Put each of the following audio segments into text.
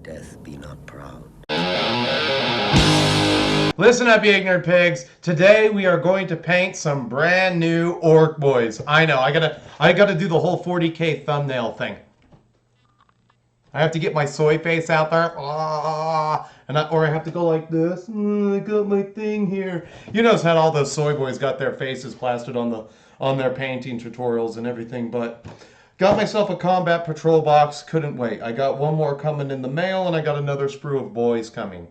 Death be not proud. Listen up, you ignorant pigs. Today we are going to paint some brand new Ork Boys. I know, I gotta do the whole 40K thumbnail thing. I have to get my soy face out there, or I have to go like this. I got my thing here. You notice how all those soy boys got their faces plastered on their painting tutorials and everything. But got myself a combat patrol box. Couldn't wait. I got one more coming in the mail, and I got another sprue of boys coming.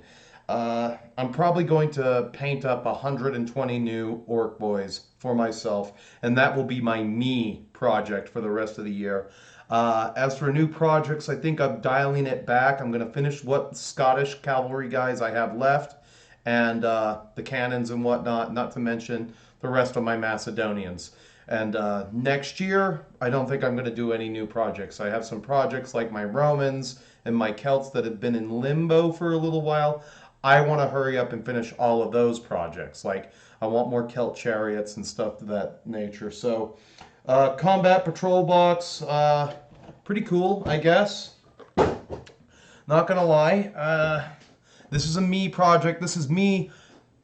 I'm probably going to paint up 120 new Ork Boys for myself, and that will be my me project for the rest of the year. As for new projects, I think I'm dialing it back. I'm going to finish what Scottish cavalry guys I have left, and the cannons and whatnot, not to mention the rest of my Macedonians. And next year, I don't think I'm going to do any new projects. I have some projects like my Romans and my Celts that have been in limbo for a little while. I want to hurry up and finish all of those projects. Like, I want more Celt chariots and stuff to that nature. So, combat patrol box, pretty cool, I guess. Not gonna lie, this is a me project. This is me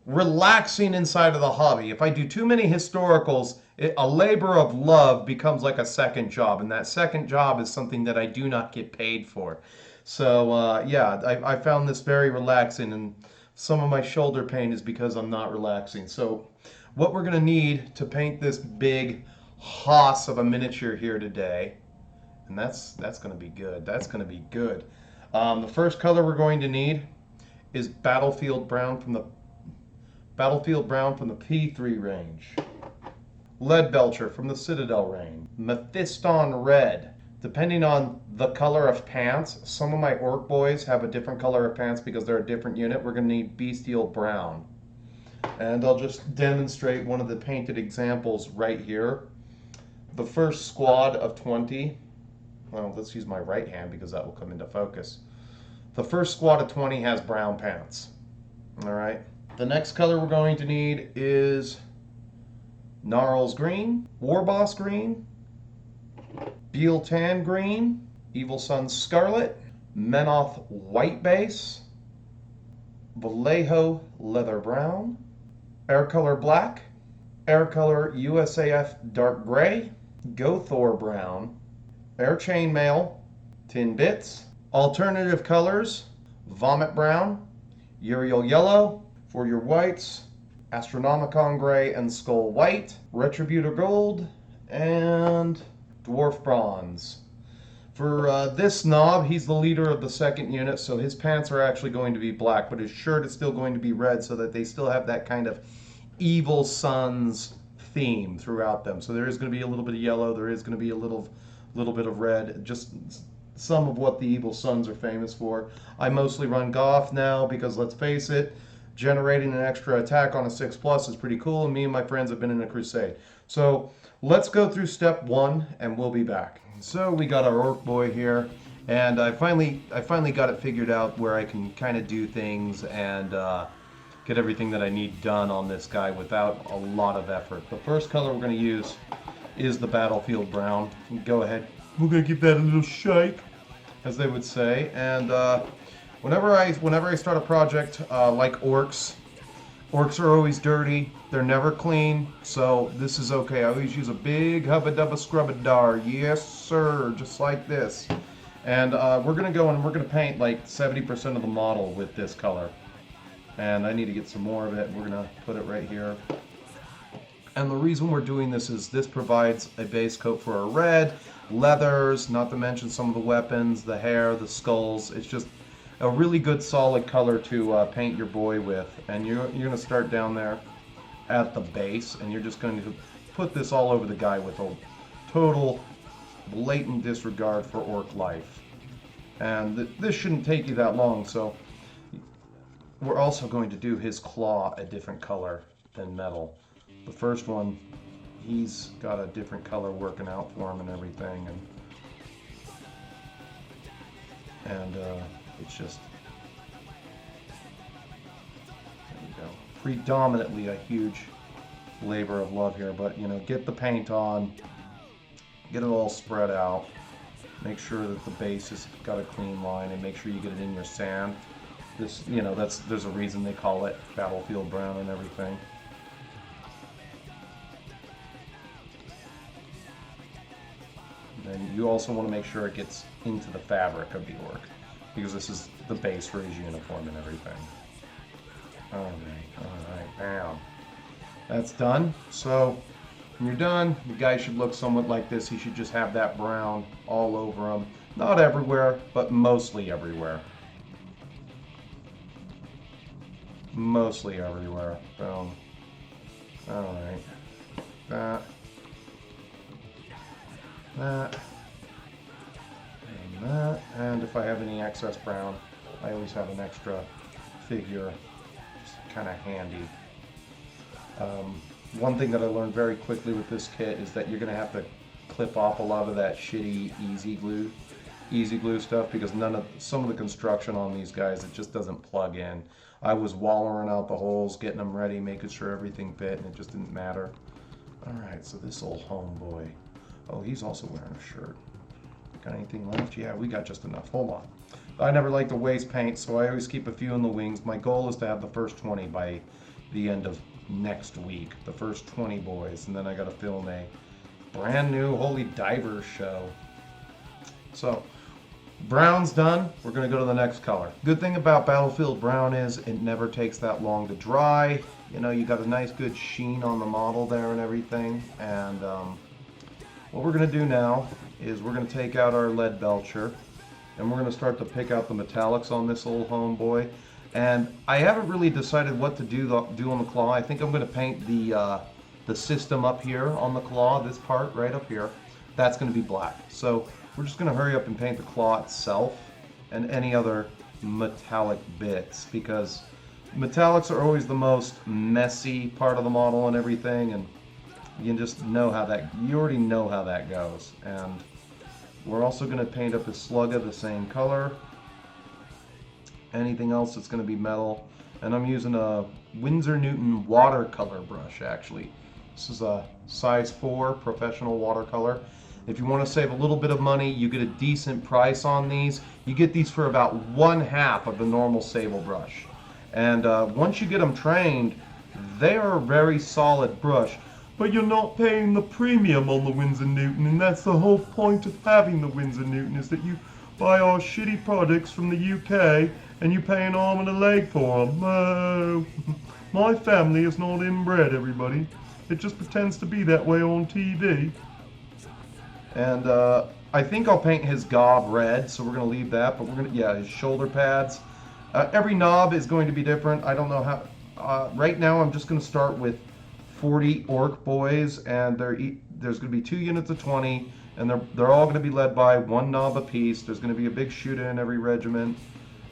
relaxing inside of the hobby. If I do too many historicals, a labor of love becomes like a second job, and that second job is something that I do not get paid for. So yeah, I found this very relaxing, and some of my shoulder pain is because I'm not relaxing. So what we're gonna need to paint this big hoss of a miniature here today, and that's gonna be good. That's gonna be good. The first color we're going to need is Battlefield Brown from the P3 range. Lead Belcher from the Citadel range. Mephiston Red. Depending on the color of pants, some of my Ork Boys have a different color of pants because they're a different unit. We're going to need Bestial Brown. And I'll just demonstrate one of the painted examples right here. The first squad of 20, well, let's use my right hand because that will come into focus. The first squad of 20 has brown pants. All right. The next color we're going to need is Gnarls Green, Warboss Green, Beal Tan Green, Evil Sunz Scarlet, Menoth White Base, Vallejo Leather Brown, Air Color Black, Air Color USAF Dark Gray, Gothor Brown, Air Chainmail, Tin Bits, Alternative Colors, Vomit Brown, Uriel Yellow, for your whites, Astronomicon Gray and Skull White, Retributor Gold, and Dwarf Bronze. For this Nob, he's the leader of the second unit, so his pants are actually going to be black, but his shirt is still going to be red so that they still have that kind of Evil Sunz theme throughout them. So there is going to be a little bit of yellow, there is going to be a little bit of red, just some of what the Evil Sunz are famous for. I mostly run Goth now because, let's face it, generating an extra attack on a 6+ is pretty cool, and me and my friends have been in a crusade. So let's go through step 1 and we'll be back. So we got our Ork Boy here, and I finally got it figured out where I can kind of do things and get everything that I need done on this guy without a lot of effort. The first color we're going to use is the Battlefield Brown. Go ahead. We're going to give that a little shake, as they would say. And whenever I start a project like orcs are always dirty. They're never clean, so this is okay. I always use a big hubba dubba scrubadar. Yes, sir, just like this. And we're gonna go and we're gonna paint like 70% of the model with this color. And I need to get some more of it. We're gonna put it right here. And the reason we're doing this is this provides a base coat for a red, leathers, not to mention some of the weapons, the hair, the skulls. It's just a really good solid color to paint your boy with. And you're going to start down there at the base, and you're just going to put this all over the guy with a total blatant disregard for orc life. And this shouldn't take you that long, so we're also going to do his claw a different color than metal. The first one, he's got a different color working out for him and everything, and it's just, there we go. Predominantly a huge labor of love here, but you know, get the paint on, get it all spread out, Make sure that the base has got a clean line, and make sure you get it in your sand. This, you know, there's a reason they call it battlefield brown and everything. And you also want to make sure it gets into the fabric of the orc, because this is the base for his uniform and everything. Alright, bam. That's done. So, when you're done, the guy should look somewhat like this. He should just have that brown all over him. Not everywhere, but mostly everywhere. Mostly everywhere. Boom. Alright. That. And that. And if I have any excess brown, I always have an extra figure. Just kind of handy. One thing that I learned very quickly with this kit is that you're going to have to clip off a lot of that shitty easy glue stuff, because some of the construction on these guys, it just doesn't plug in. I was wallering out the holes, getting them ready, making sure everything fit, and it just didn't matter. Alright, so this old homeboy. Oh, he's also wearing a shirt. Got anything left? Yeah, we got just enough. Hold on. I never like to waste paint, so I always keep a few in the wings. My goal is to have the first 20 by the end of next week. The first 20 boys, and then I got to film a brand new Holy Divers show. So, brown's done. We're going to go to the next color. Good thing about Battlefield Brown is it never takes that long to dry. You know, you got a nice good sheen on the model there and everything. And what we're going to do now is we're going to take out our lead belcher, and we're going to start to pick out the metallics on this old homeboy. And I haven't really decided what to do on the claw. I think I'm going to paint the system up here on the claw, this part right up here. That's going to be black. So we're just going to hurry up and paint the claw itself and any other metallic bits, because metallics are always the most messy part of the model and everything, and you just know how that, you already know how that goes. And we're also going to paint up his slugga the same color. Anything else that's going to be metal. And I'm using a Winsor Newton watercolor brush, actually. This is a size 4 professional watercolor. If you want to save a little bit of money, you get a decent price on these. You get these for about 1/2 of the normal sable brush. And once you get them trained, they are a very solid brush. But you're not paying the premium on the Winsor Newton, and that's the whole point of having the Winsor Newton, is that you buy our shitty products from the UK and you pay an arm and a leg for them. No, my family is not inbred, everybody. It just pretends to be that way on TV. And I think I'll paint his gob red, so we're going to leave that. But we're going to, yeah, his shoulder pads. Every knob is going to be different. I don't know how. Right now, I'm just going to start with 40 Ork Boys, and there's going to be 2 units of 20, and they're all going to be led by 1 knob apiece. There's going to be a big shooter in every regiment,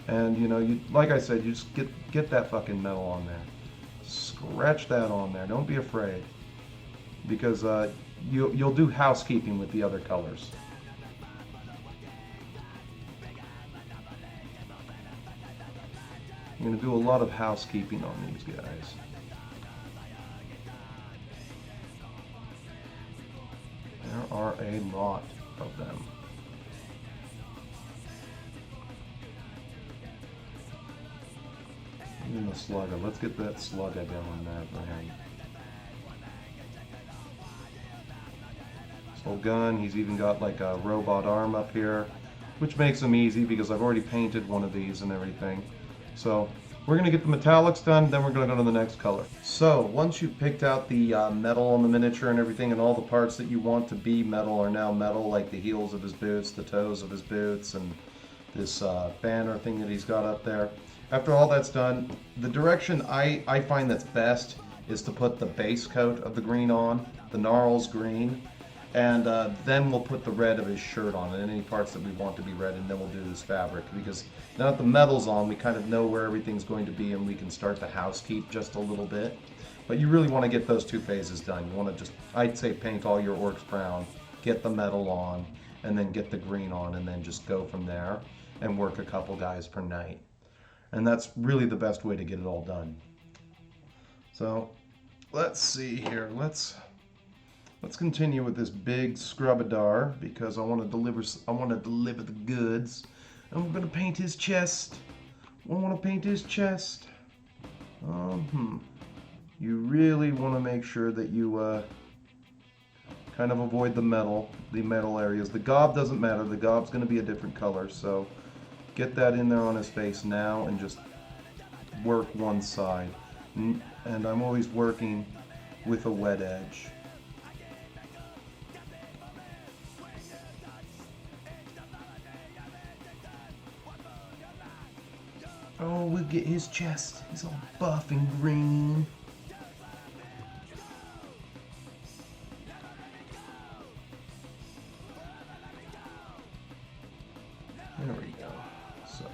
and you know, like I said, you just get that fucking metal on there. Scratch that on there. Don't be afraid, because you'll do housekeeping with the other colors. I'm going to do a lot of housekeeping on these guys. There are a lot of them. Even the slugger. Let's get that slugger going there, man. This gun, he's even got like a robot arm up here, which makes him easy because I've already painted one of these and everything. So we're going to get the metallics done, then we're going to go to the next color. So once you've picked out the metal on the miniature and everything, and all the parts that you want to be metal are now metal, like the heels of his boots, the toes of his boots, and this banner thing that he's got up there. After all that's done, the direction I find that's best is to put the base coat of the green on, the gnarls green, and then we'll put the red of his shirt on, and any parts that we want to be red, and then we'll do this fabric, because now that the metal's on, we kind of know where everything's going to be, and we can start to housekeep just a little bit. But you really want to get those 2 phases done. You want to just, I'd say, paint all your orcs brown, get the metal on, and then get the green on, and then just go from there and work a couple guys per night. And that's really the best way to get it all done. So let's see here. Let's Let's continue with this big scrubadar because I want to deliver the goods. And we're gonna paint his chest. I want to paint his chest. You really want to make sure that you kind of avoid the metal areas. The gob doesn't matter. The gob's going to be a different color, so get that in there on his face now and just work one side. And I'm always working with a wet edge. Oh, we'll get his chest. He's all buff and green. There we go. So,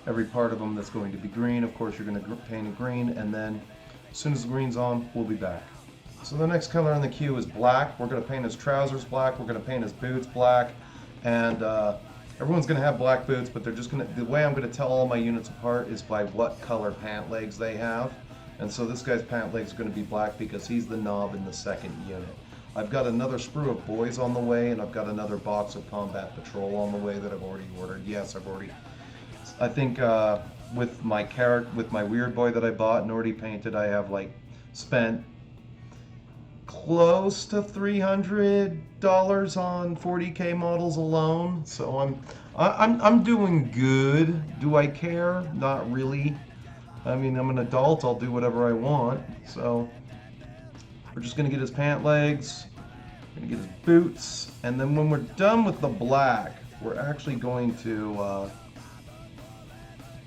every part of them that's going to be green, of course, you're going to paint it green, and then as soon as the green's on, we'll be back. So the next color on the queue is black. We're going to paint his trousers black. We're going to paint his boots black, and everyone's going to have black boots, but they're just going to, the way I'm going to tell all my units apart is by what color pant legs they have. And so this guy's pant legs are going to be black because he's the knob in the second unit. I've got another sprue of boys on the way, and I've got another box of combat patrol on the way that I've already ordered. Yes, I think with my weird boy that I bought and already painted, I have like spent close to $300 on 40K models alone. So I'm doing good. Do I care? Not really. I mean, I'm an adult. I'll do whatever I want. So we're just gonna get his pant legs, gonna get his boots, and then when we're done with the black, we're actually going to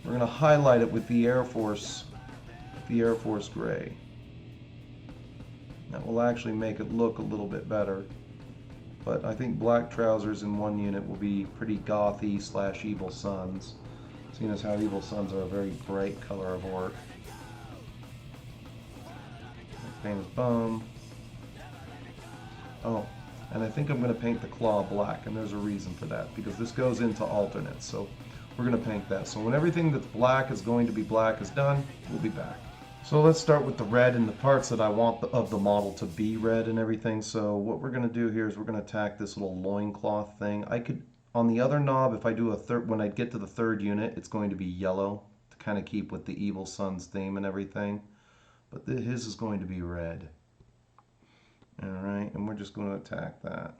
we're gonna highlight it with the Air Force gray. That will actually make it look a little bit better. But I think black trousers in one unit will be pretty gothy / Evil Sunz, seeing as how Evil Sunz are a very bright color of orc. Paint his bum. Oh, and I think I'm going to paint the claw black, and there's a reason for that, because this goes into alternates, so we're going to paint that. So when everything that's black is going to be black is done, we'll be back. So let's start with the red and the parts that I want of the model to be red and everything. So what we're going to do here is we're going to attack this little loincloth thing. I could, on the other knob, if I do a third, when I get to the third unit, it's going to be yellow to kind of keep with the Evil Sunz theme and everything. But his is going to be red. Alright, and we're just going to attack that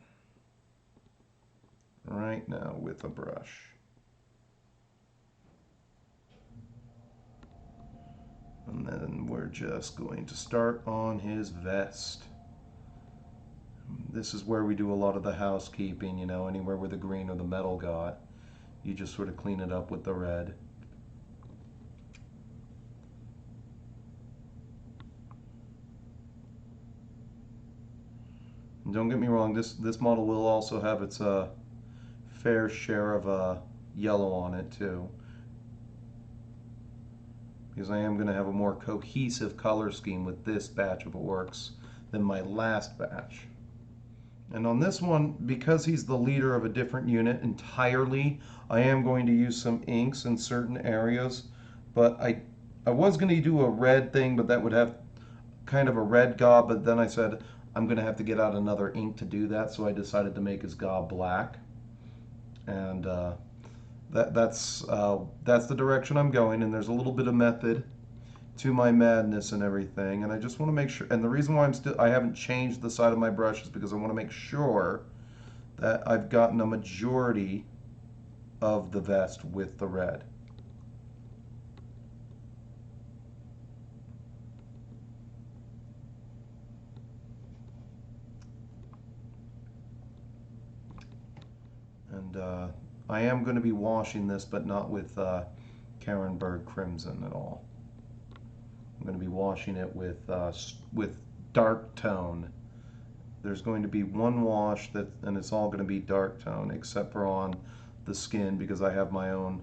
right now with a brush. And then we're just going to start on his vest. This is where we do a lot of the housekeeping, you know, anywhere where the green or the metal got. You just sort of clean it up with the red. And don't get me wrong, this model will also have its fair share of yellow on it too, because I am going to have a more cohesive color scheme with this batch of orcs than my last batch. And on this one, because he's the leader of a different unit entirely, I am going to use some inks in certain areas. But I was going to do a red thing, but that would have kind of a red gob, but then I said I'm going to have to get out another ink to do that, so I decided to make his gob black. And that's the direction I'm going, and there's a little bit of method to my madness and everything, and I just want to make sure, and the reason why I haven't changed the side of my brush is because I want to make sure that I've gotten a majority of the vest with the red. And I am going to be washing this, but not with Carenberg Crimson at all. I'm going to be washing it with dark tone. There's going to be one wash and it's all going to be dark tone, except for on the skin, because I have my own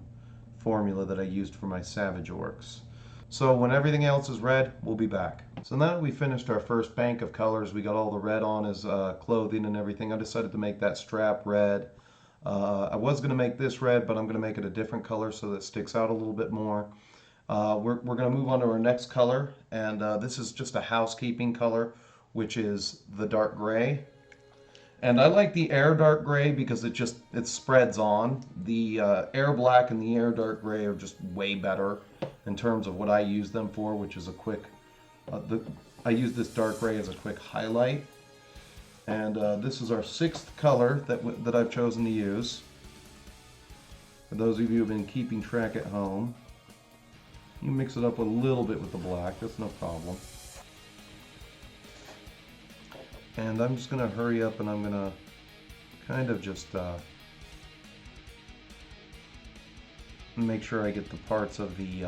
formula that I used for my Savage Orcs. So when everything else is red, we'll be back. So now that we finished our first bank of colors, we got all the red on his clothing and everything. I decided to make that strap red. I was going to make this red, but I'm going to make it a different color so that it sticks out a little bit more. We're going to move on to our next color, and this is just a housekeeping color. which is the dark gray. And I like the air dark gray because it spreads on. The air black and the air dark gray are just way better in terms of what I use them for, which is a quick, I use this dark gray as a quick highlight. And this is our 6th color that I've chosen to use. For those of you who have been keeping track at home, you mix it up a little bit with the black, that's no problem. And I'm just going to hurry up and I'm going to kind of just make sure I get the parts of the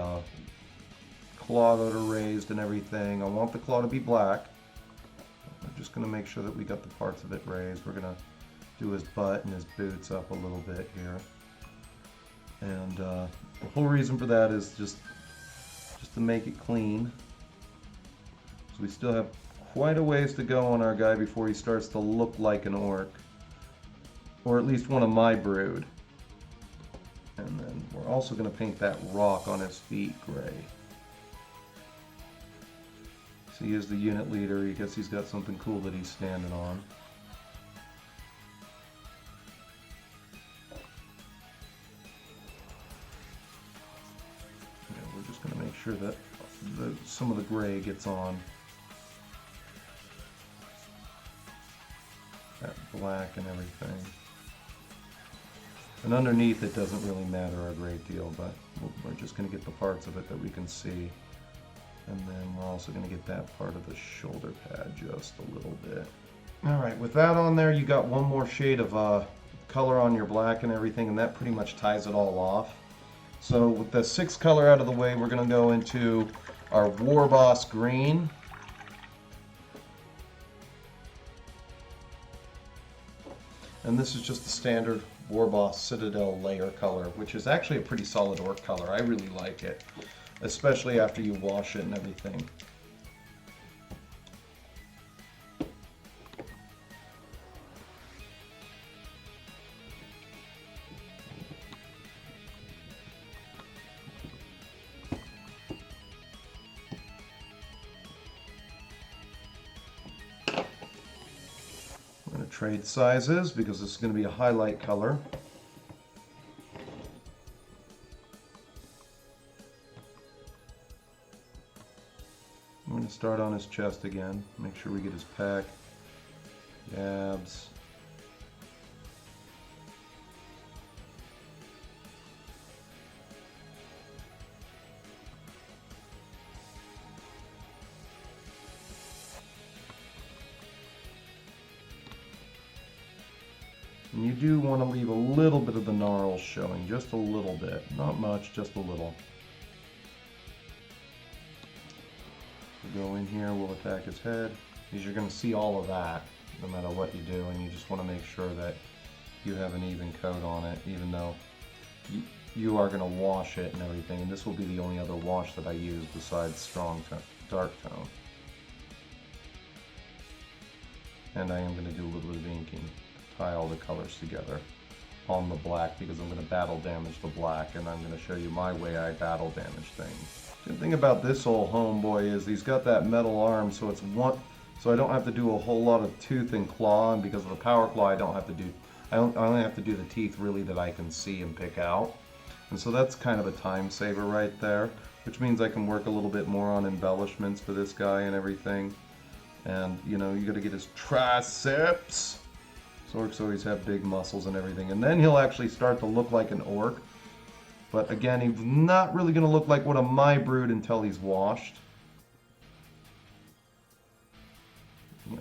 claw that are raised and everything. I want the claw to be black. I'm just going to make sure that we got the parts of it raised. We're going to do his butt and his boots up a little bit here. And the whole reason for that is just to make it clean. So we still have quite a ways to go on our guy before he starts to look like an orc, or at least one of my brood. And then we're also going to paint that rock on his feet gray. So he is the unit leader. I guess he's got something cool that he's standing on. Yeah, we're just going to make sure that some of the gray gets on that black and everything. And underneath it doesn't really matter a great deal, but we're just going to get the parts of it that we can see. And then we're also going to get that part of the shoulder pad just a little bit. Alright, with that on there, you got one more shade of color on your black and everything, and that pretty much ties it all off. So with the 6th color out of the way, we're going to go into our Warboss Green. And this is just the standard Warboss Citadel layer color, which is actually a pretty solid orc color. I really like it, especially after you wash it and everything. Trade sizes because this is going to be a highlight color. I'm going to start on his chest again. Make sure we get his pack, abs. And you do want to leave a little bit of the gnarls showing, just a little bit. Not much, just a little. We'll go in here, we'll attack his head, because you're going to see all of that no matter what you do, and you just want to make sure that you have an even coat on it, even though you are going to wash it and everything, and this will be the only other wash that I use besides strong dark tone. And I am going to do a little bit of inking. Tie all the colors together on the black because I'm going to battle damage the black, and I'm going to show you my way I battle damage things. The thing about this old homeboy is he's got that metal arm, so I don't have to do a whole lot of tooth and claw, and because of the power claw I only have to do the teeth really that I can see and pick out. And so that's kind of a time saver right there, which means I can work a little bit more on embellishments for this guy and everything. And you know, you got to get his triceps. Orcs always have big muscles and everything, and then he'll actually start to look like an orc. But again, he's not really going to look like one of my brood until he's washed.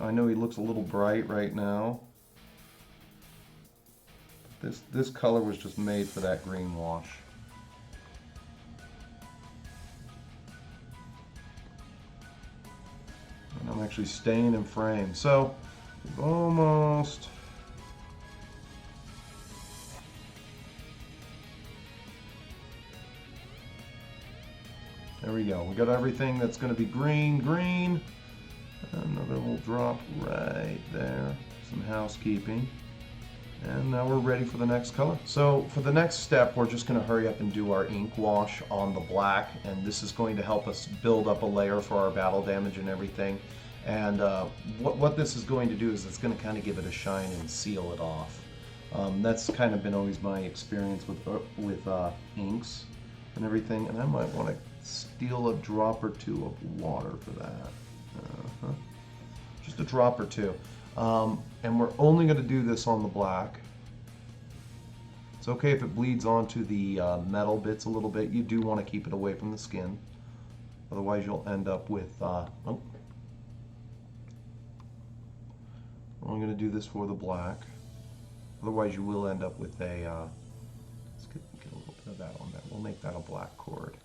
I know he looks a little bright right now. This color was just made for that green wash. And I'm actually staying in frame, so almost. There we go. We got everything that's going to be green. Another little drop right there. Some housekeeping. And now we're ready for the next color. So for the next step, we're just going to hurry up and do our ink wash on the black. And this is going to help us build up a layer for our battle damage and everything. And what this is going to do is it's going to kind of give it a shine and seal it off. That's kind of been always my experience with inks and everything. And I might want to steal a drop or two of water for that. Just a drop or two. And we're only going to do this on the black. It's okay if it bleeds onto the metal bits a little bit. You do want to keep it away from the skin. Otherwise you'll end up with... oh. I'm going to do this for the black. Otherwise you will end up with a... let's get a little bit of that on there. We'll make that a black cord.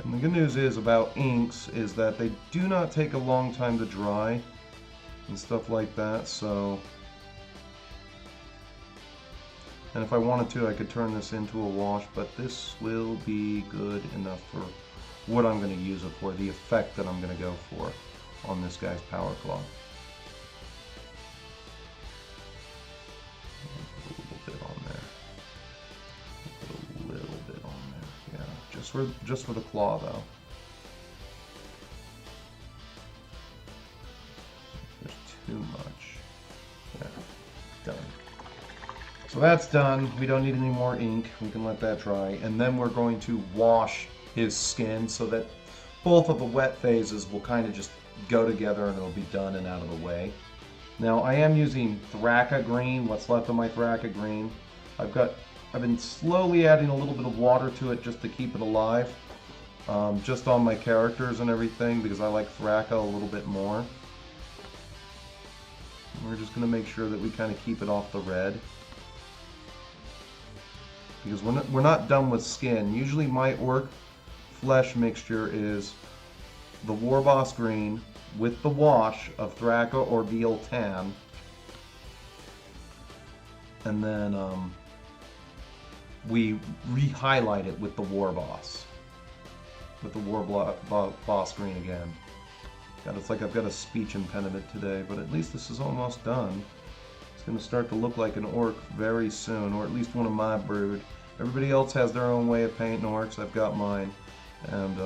And the good news is about inks is that they do not take a long time to dry and stuff like that, so... And if I wanted to, I could turn this into a wash, but this will be good enough for what I'm going to use it for, the effect that I'm going to go for on this guy's power claw. Just for the claw, though. There's too much. Yeah, done. So that's done. We don't need any more ink. We can let that dry. And then we're going to wash his skin so that both of the wet phases will kind of just go together and it'll be done and out of the way. Now, I am using Thraka Green, what's left of my Thraka Green. I've been slowly adding a little bit of water to it just to keep it alive, just on my characters and everything, because I like Thraka a little bit more. And we're just going to make sure that we kind of keep it off the red, because we're not done with skin. Usually my orc flesh mixture is the Warboss Green with the wash of Thraka or Veal Tan, and then we re-highlight it with the Warboss. With the Warboss Green again. God, it's like I've got a speech impediment today, but at least this is almost done. It's going to start to look like an orc very soon, or at least one of my brood. Everybody else has their own way of painting orcs. I've got mine. And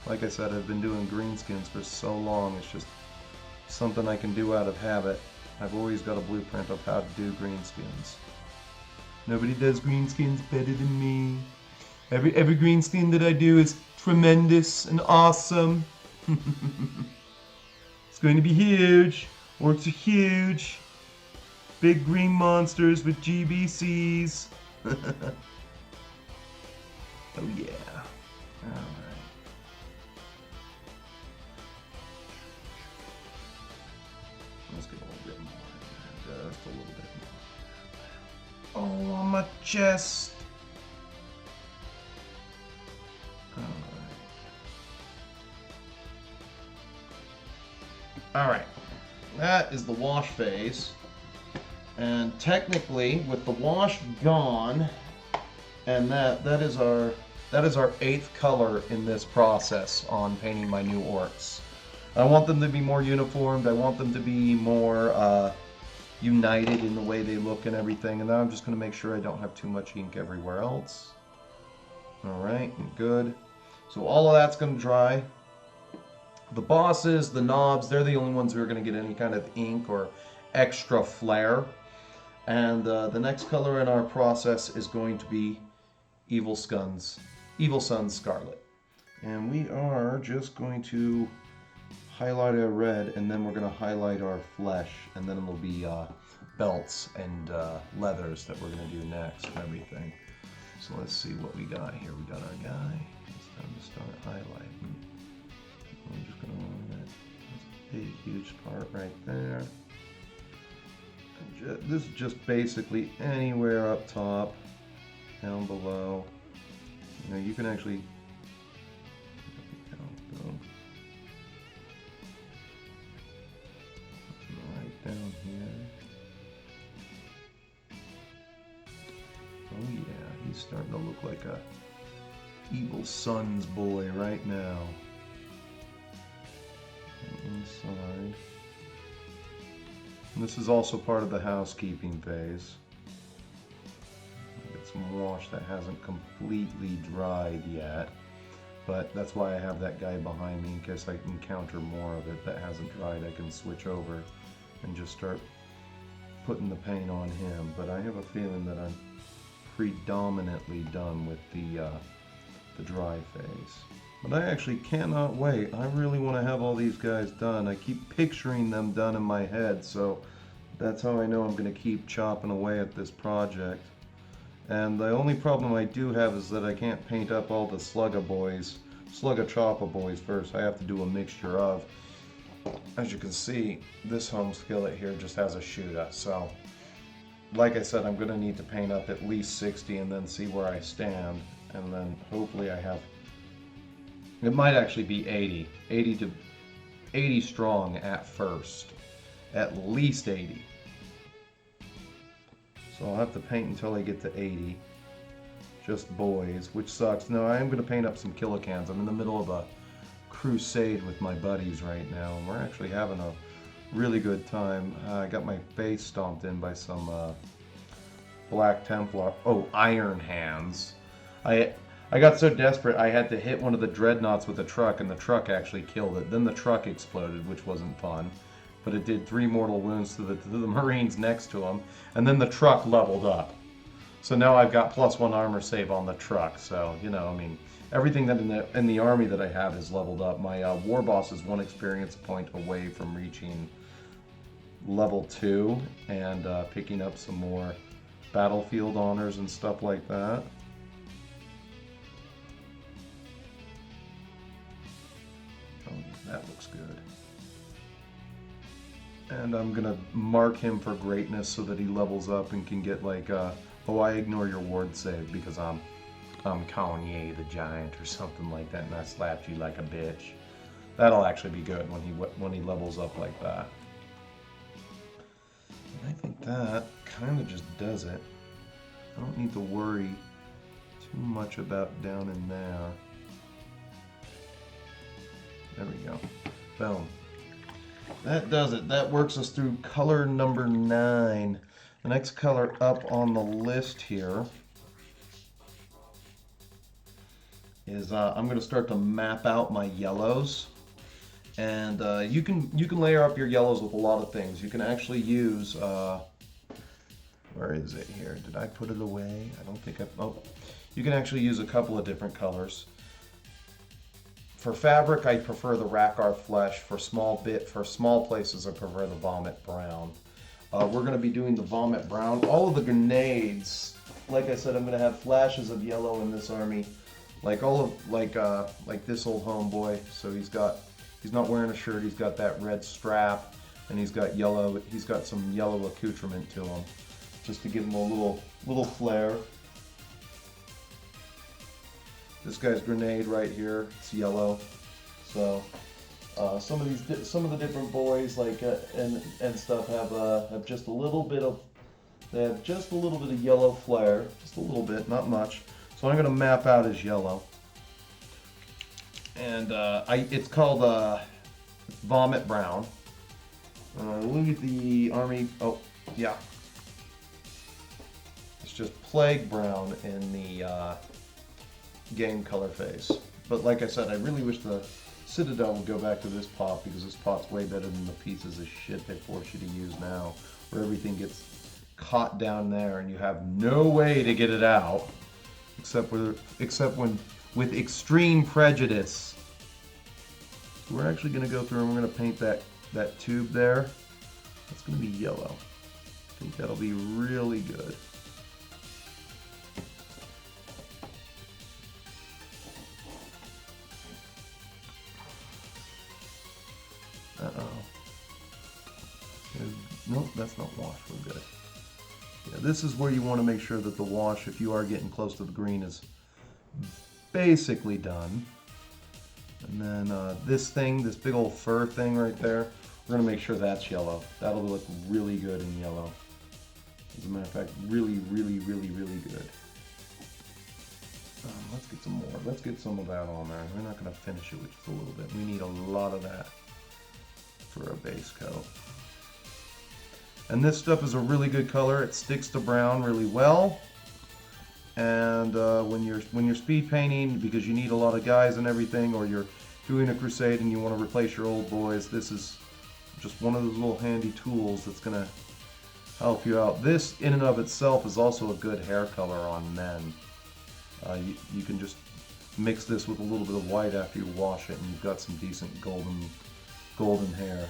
like I said, I've been doing greenskins for so long. It's just something I can do out of habit. I've always got a blueprint of how to do greenskins. Nobody does greenskins better than me. Every greenskin that I do is tremendous and awesome. It's going to be huge. Orcs are huge. Big green monsters with JVCs. Oh yeah. Alright. Let's get a little bit more. Just a little bit more. Oh, on my chest. Alright. That is the wash phase. And technically, with the wash gone, and that is our 8th color in this process on painting my new orcs. I want them to be more uniformed. I want them to be more united in the way they look and everything. And then I'm just going to make sure I don't have too much ink everywhere else. Alright, good. So all of that's going to dry. The bosses, the knobs, they're the only ones who are going to get any kind of ink or extra flair. And the next color in our process is going to be Evil Sunz Scarlet. And we are just going to highlight our red, and then we're going to highlight our flesh, and then it'll be belts and leathers that we're going to do next and everything. So let's see what we got here. We got our guy. It's time to start highlighting. I'm just going to run that. That's a big, huge part right there. This is just basically anywhere up top, down below. You know, you can actually right down here. Oh yeah, starting to look like a Evil Sunz boy right now. And inside. And this is also part of the housekeeping phase. Get some wash that hasn't completely dried yet. But that's why I have that guy behind me in case I encounter more of it that hasn't dried. I can switch over and just start putting the paint on him. But I have a feeling that I'm predominantly done with the dry phase. But I actually cannot wait. I really want to have all these guys done. I keep picturing them done in my head, so that's how I know I'm going to keep chopping away at this project. And the only problem I do have is that I can't paint up all the Slugga Choppa boys first. I have to do a mixture of. As you can see, this home skillet here just has a shooter, so like I said, I'm going to need to paint up at least 60 and then see where I stand, and then hopefully I have, it might actually be 80 strong at first, at least 80. So I'll have to paint until I get to 80, just boys, which sucks. No, I am going to paint up some kilocans. I'm in the middle of a crusade with my buddies right now, and we're actually having a really good time. I got my face stomped in by some Black Templar, Iron Hands. I got so desperate I had to hit one of the dreadnoughts with a truck, and the truck actually killed it. Then the truck exploded, which wasn't fun, but it did 3 mortal wounds to the Marines next to him, and then the truck leveled up. So now I've got +1 armor save on the truck, so, you know, I mean, everything that in the army that I have is leveled up. My Warboss is 1 experience point away from reaching level 2 and picking up some more battlefield honors and stuff like that. Oh, that looks good. And I'm gonna mark him for greatness so that he levels up and can get like, oh, I ignore your ward save because I'm Kanye the Giant or something like that, and I slapped you like a bitch. That'll actually be good when he levels up like that. And I think that kind of just does it. I don't need to worry too much about down in there. There we go. Boom. That does it. That works us through color number 9. The next color up on the list here is I'm going to start to map out my yellows, and you can layer up your yellows with a lot of things. You can actually use where is it here? Did I put it away? I don't think you can actually use a couple of different colors. For fabric, I prefer the Rakarth Flesh. For small places, I prefer the Vomit Brown. We're going to be doing the Vomit Brown. All of the grenades, like I said, I'm going to have flashes of yellow in this army. Like this old homeboy. So he's not wearing a shirt. He's got that red strap, and he's got some yellow accoutrement to him, just to give him a little flair. This guy's grenade right here, it's yellow. So some of the different boys and stuff have just a little bit of yellow flair, just a little bit, not much. So I'm going to map out his yellow, and it's called Vomit Brown. Look at the army. Oh yeah, it's just Plague Brown in the game color phase. But like I said, I really wish the Citadel would go back to this pot, because this pot's way better than the pieces of shit they force you to use now, where everything gets caught down there and you have no way to get it out except when with extreme prejudice. So we're actually going to go through and we're going to paint that tube there. That's going to be yellow. I think that'll be really good. Nope, that's not wash. We're good. Yeah, this is where you want to make sure that the wash, if you are getting close to the green, is basically done. And then this big old fur thing right there, we're going to make sure that's yellow. That'll look really good in yellow. As a matter of fact, really, really, really, really good. Let's get some more. Let's get some of that on there. We're not going to finish it with just a little bit. We need a lot of that for a base coat. And this stuff is a really good color. It sticks to brown really well. And when you're speed painting, because you need a lot of guys and everything, or you're doing a crusade and you want to replace your old boys, this is just one of those little handy tools that's going to help you out. This in and of itself is also a good hair color on men. You can just mix this with a little bit of white after you wash it, and you've got some decent golden hair.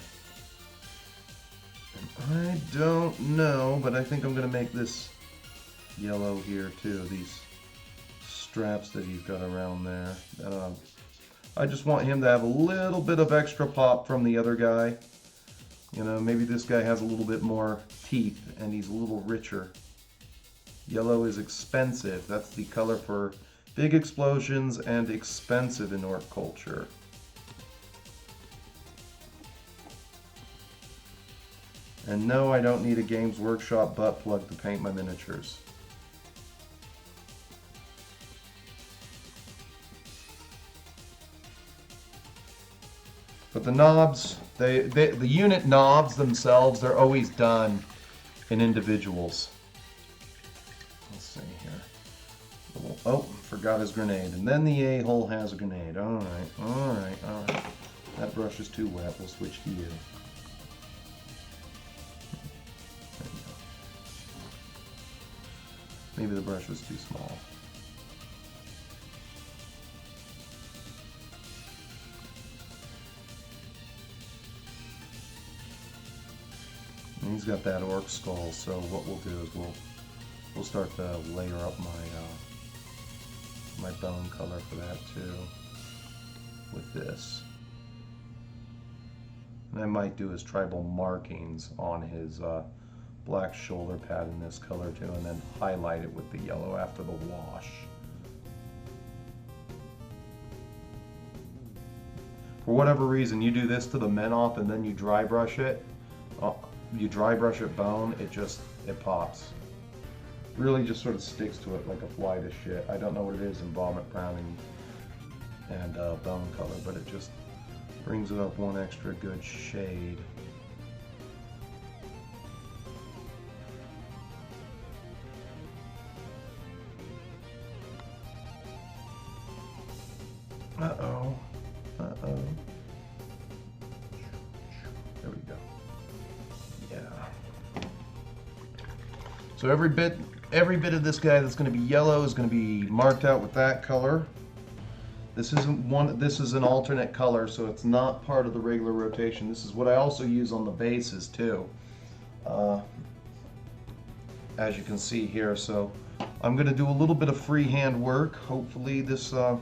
And I don't know, but I think I'm going to make this yellow here too. These straps that he's got around there. I just want him to have a little bit of extra pop from the other guy. You know, maybe this guy has a little bit more teeth and he's a little richer. Yellow is expensive. That's the color for big explosions and expensive in orc culture. And no, I don't need a Games Workshop butt plug to paint my miniatures. But the knobs, the unit knobs themselves, they're always done in individuals. Let's see here. Oh, forgot his grenade. And then the a-hole has a grenade. Alright, alright, alright. That brush is too wet. We'll switch to you. Maybe the brush was too small. And he's got that Orc Skull, so what we'll do is we'll start to layer up my bone color for that too with this. And I might do his tribal markings on his black shoulder pad in this color too, and then highlight it with the yellow after the wash. For whatever reason, you do this to the men off and then you dry brush it. You dry brush it bone, it pops. Really just sort of sticks to it like a fly to shit. I don't know what it is in vomit brown and bone color, but it just brings it up one extra good shade. Uh-oh. Uh-oh. There we go. Yeah. So every bit of this guy that's going to be yellow is going to be marked out with that color. This is an alternate color, so it's not part of the regular rotation. This is what I also use on the bases too. As you can see here, so I'm going to do a little bit of freehand work. Hopefully this I'm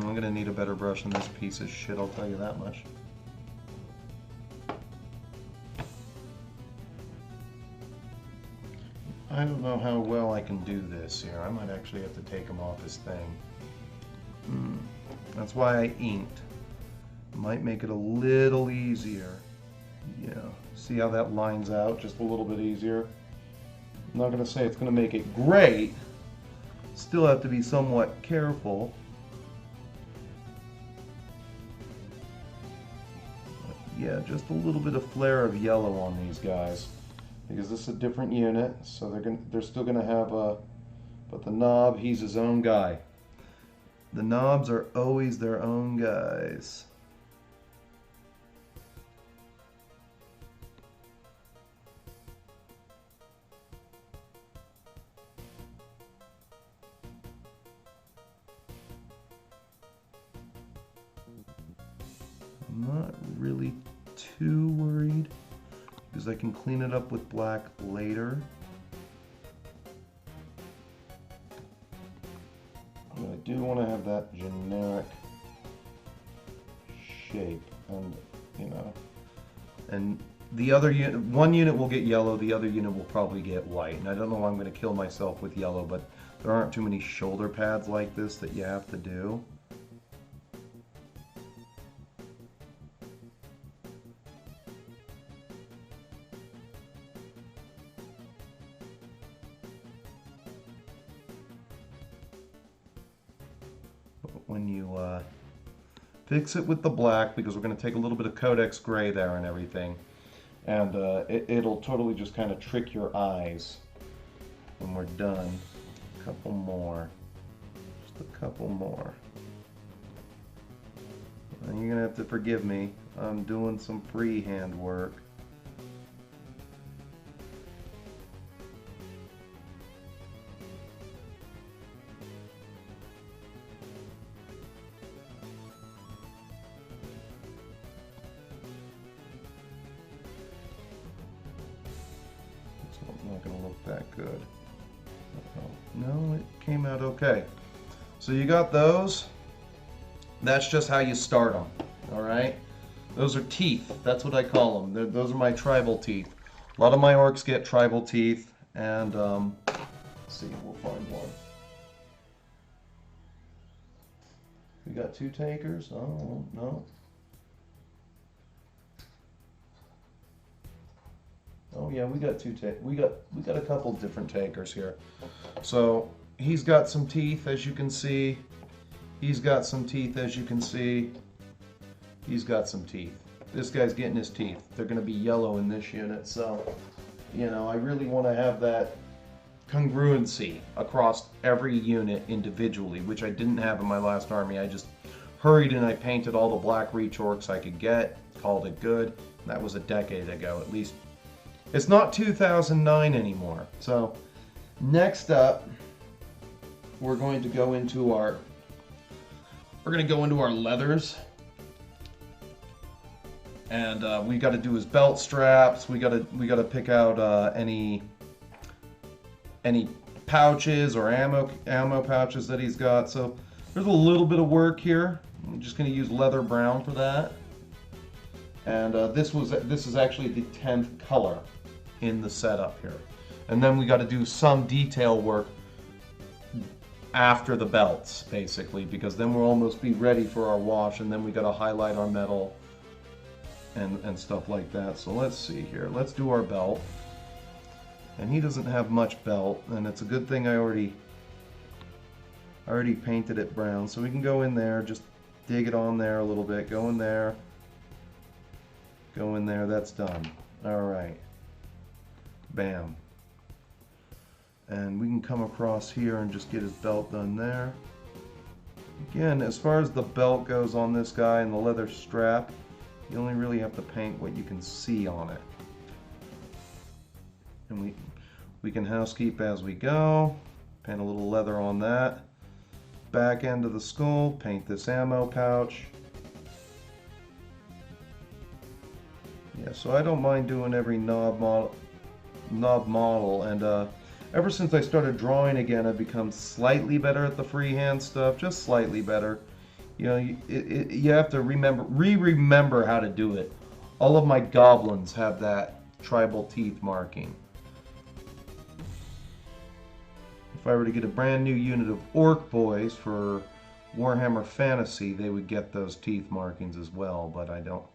going to need a better brush than this piece of shit, I'll tell you that much. I don't know how well I can do this here. I might actually have to take him off his thing. That's why I inked. Might make it a little easier. Yeah, see how that lines out just a little bit easier? I'm not going to say it's going to make it great. Still have to be somewhat careful. But yeah, just a little bit of flare of yellow on these guys. Because this is a different unit, so they're still gonna have a, but the knob, he's his own guy. The knobs are always their own guys. I'm not really too worried, because I can clean it up with black later. But I do want to have that generic shape, and you know, and the other unit, one unit will get yellow, the other unit will probably get white. And I don't know why I'm going to kill myself with yellow, but there aren't too many shoulder pads like this that you have to do. when you fix it with the black, because we're going to take a little bit of Codex Gray there and everything. And it'll totally just kind of trick your eyes when we're done. A couple more. Just a couple more. And you're going to have to forgive me. I'm doing some freehand work. It's not going to look that good. No, it came out okay. So you got those. That's just how you start them. All right. Those are teeth. That's what I call them. Those are my tribal teeth. A lot of my orcs get tribal teeth, and let's see, we'll find one. We got two takers. Oh no. Oh yeah, we got two we got a couple different takers here. So he's got some teeth, as you can see. He's got some teeth, as you can see. He's got some teeth. This guy's getting his teeth. They're going to be yellow in this unit, so you know, I really want to have that congruency across every unit individually, which I didn't have in my last army. I just hurried and I painted all the black reach orcs I could get, called it good. That was a decade ago, at least. It's not 2009 anymore. So next up, we're going to go into our leathers, and we got to do his belt straps. We got to pick out any pouches or ammo pouches that he's got. So there's a little bit of work here. I'm just going to use leather brown for that. And this is actually the 10th color in the setup here. And then we got to do some detail work after the belts, basically, because then we'll almost be ready for our wash, and then we got to highlight our metal and stuff like that. So let's see here. Let's do our belt. And he doesn't have much belt, and it's a good thing I already painted it brown. So we can go in there, just dig it on there a little bit. Go in there. Go in there. That's done. All right. Bam. And we can come across here and just get his belt done there. Again, as far as the belt goes on this guy and the leather strap, you only really have to paint what you can see on it. And we can housekeep as we go. Paint a little leather on that. Back end of the skull, paint this ammo pouch. Yeah, so I don't mind doing every knob model, and ever since I started drawing again, I've become slightly better at the freehand stuff, just slightly better. You know, you have to remember how to do it. All of my goblins have that tribal teeth marking. If I were to get a brand new unit of Ork Boys for Warhammer Fantasy, they would get those teeth markings as well, but I don't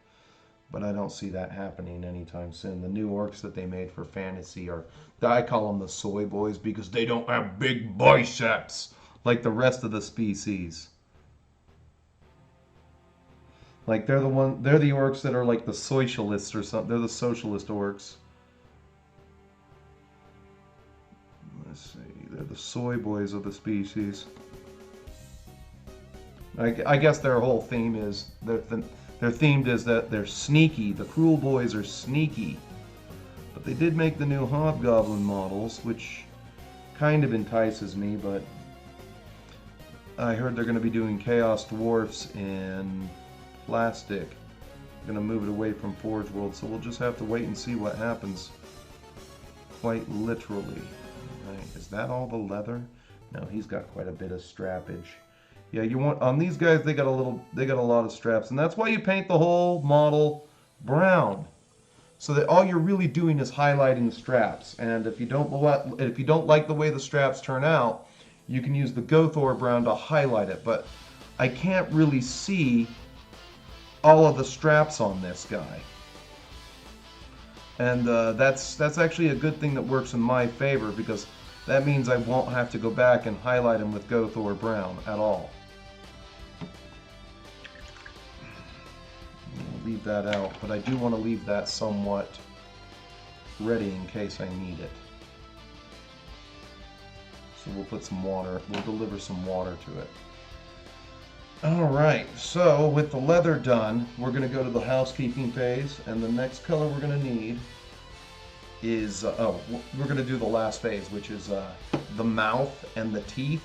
see that happening anytime soon. The new orcs that they made for Fantasy are, I call them the soy boys, because they don't have big biceps like the rest of the species. Like they're the orcs that are like the socialists or something. They're the socialist orcs. Let's see, they're the soy boys of the species. I guess their whole theme is they're themed is that they're sneaky. The cruel boys are sneaky. But they did make the new hobgoblin models, which kind of entices me, but I heard they're going to be doing chaos dwarfs in plastic. Going to move it away from Forge World, so we'll just have to wait and see what happens. Quite literally. Right. Is that all the leather? No, he's got quite a bit of strappage. Yeah, you want on these guys, they got a lot of straps, and that's why you paint the whole model brown, so that all you're really doing is highlighting the straps. And if you don't like the way the straps turn out, you can use the Gothor brown to highlight it. But I can't really see all of the straps on this guy, and that's actually a good thing that works in my favor, because that means I won't have to go back and highlight him with Gothor brown at all. that out, but I do want to leave that somewhat ready in case I need it. So we'll put some water, we'll deliver some water to it. Alright, so with the leather done, we're going to go to the housekeeping phase, and the next color we're going to need is, we're going to do the last phase, which is the mouth and the teeth,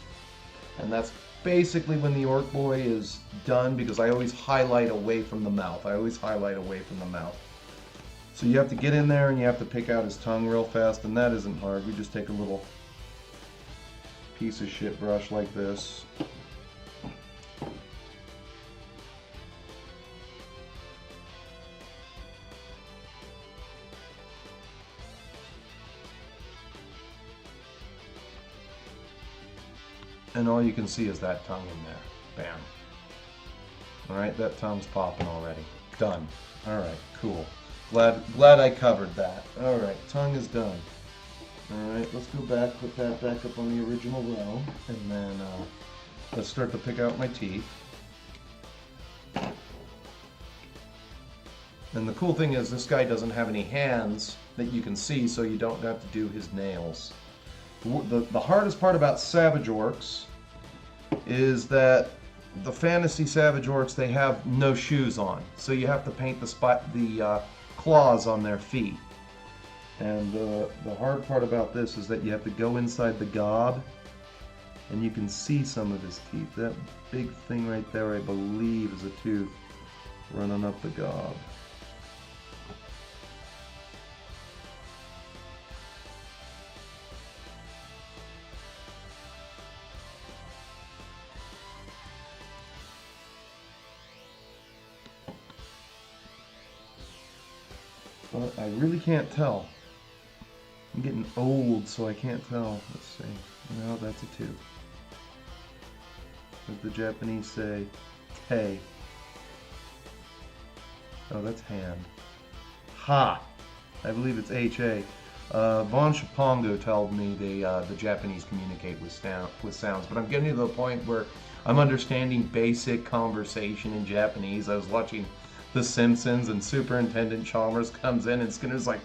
and that's basically when the Ork Boy is done, because I always highlight away from the mouth. I always highlight away from the mouth. So you have to get in there and you have to pick out his tongue real fast, and that isn't hard. We just take a little piece of shit brush like this. And all you can see is that tongue in there. Bam. Alright, that tongue's popping already. Done. Alright, cool. Glad I covered that. Alright, tongue is done. Alright, let's go back, put that back up on the original row, and then let's start to pick out my teeth. And the cool thing is this guy doesn't have any hands that you can see, so you don't have to do his nails. The hardest part about Savage Orcs is that the fantasy Savage Orcs, they have no shoes on, so you have to paint the claws on their feet. And the hard part about this is that you have to go inside the gob, and you can see some of his teeth. That big thing right there, I believe, is a tooth running up the gob. But I really can't tell. I'm getting old, so I can't tell. Let's see. No, that's a tooth. As the Japanese say, hey. Oh, that's hand. Ha! I believe it's H-A. Von Shapongo told me the Japanese communicate with sounds, but I'm getting to the point where I'm understanding basic conversation in Japanese. I was watching The Simpsons, and Superintendent Chalmers comes in, and Skinner's like,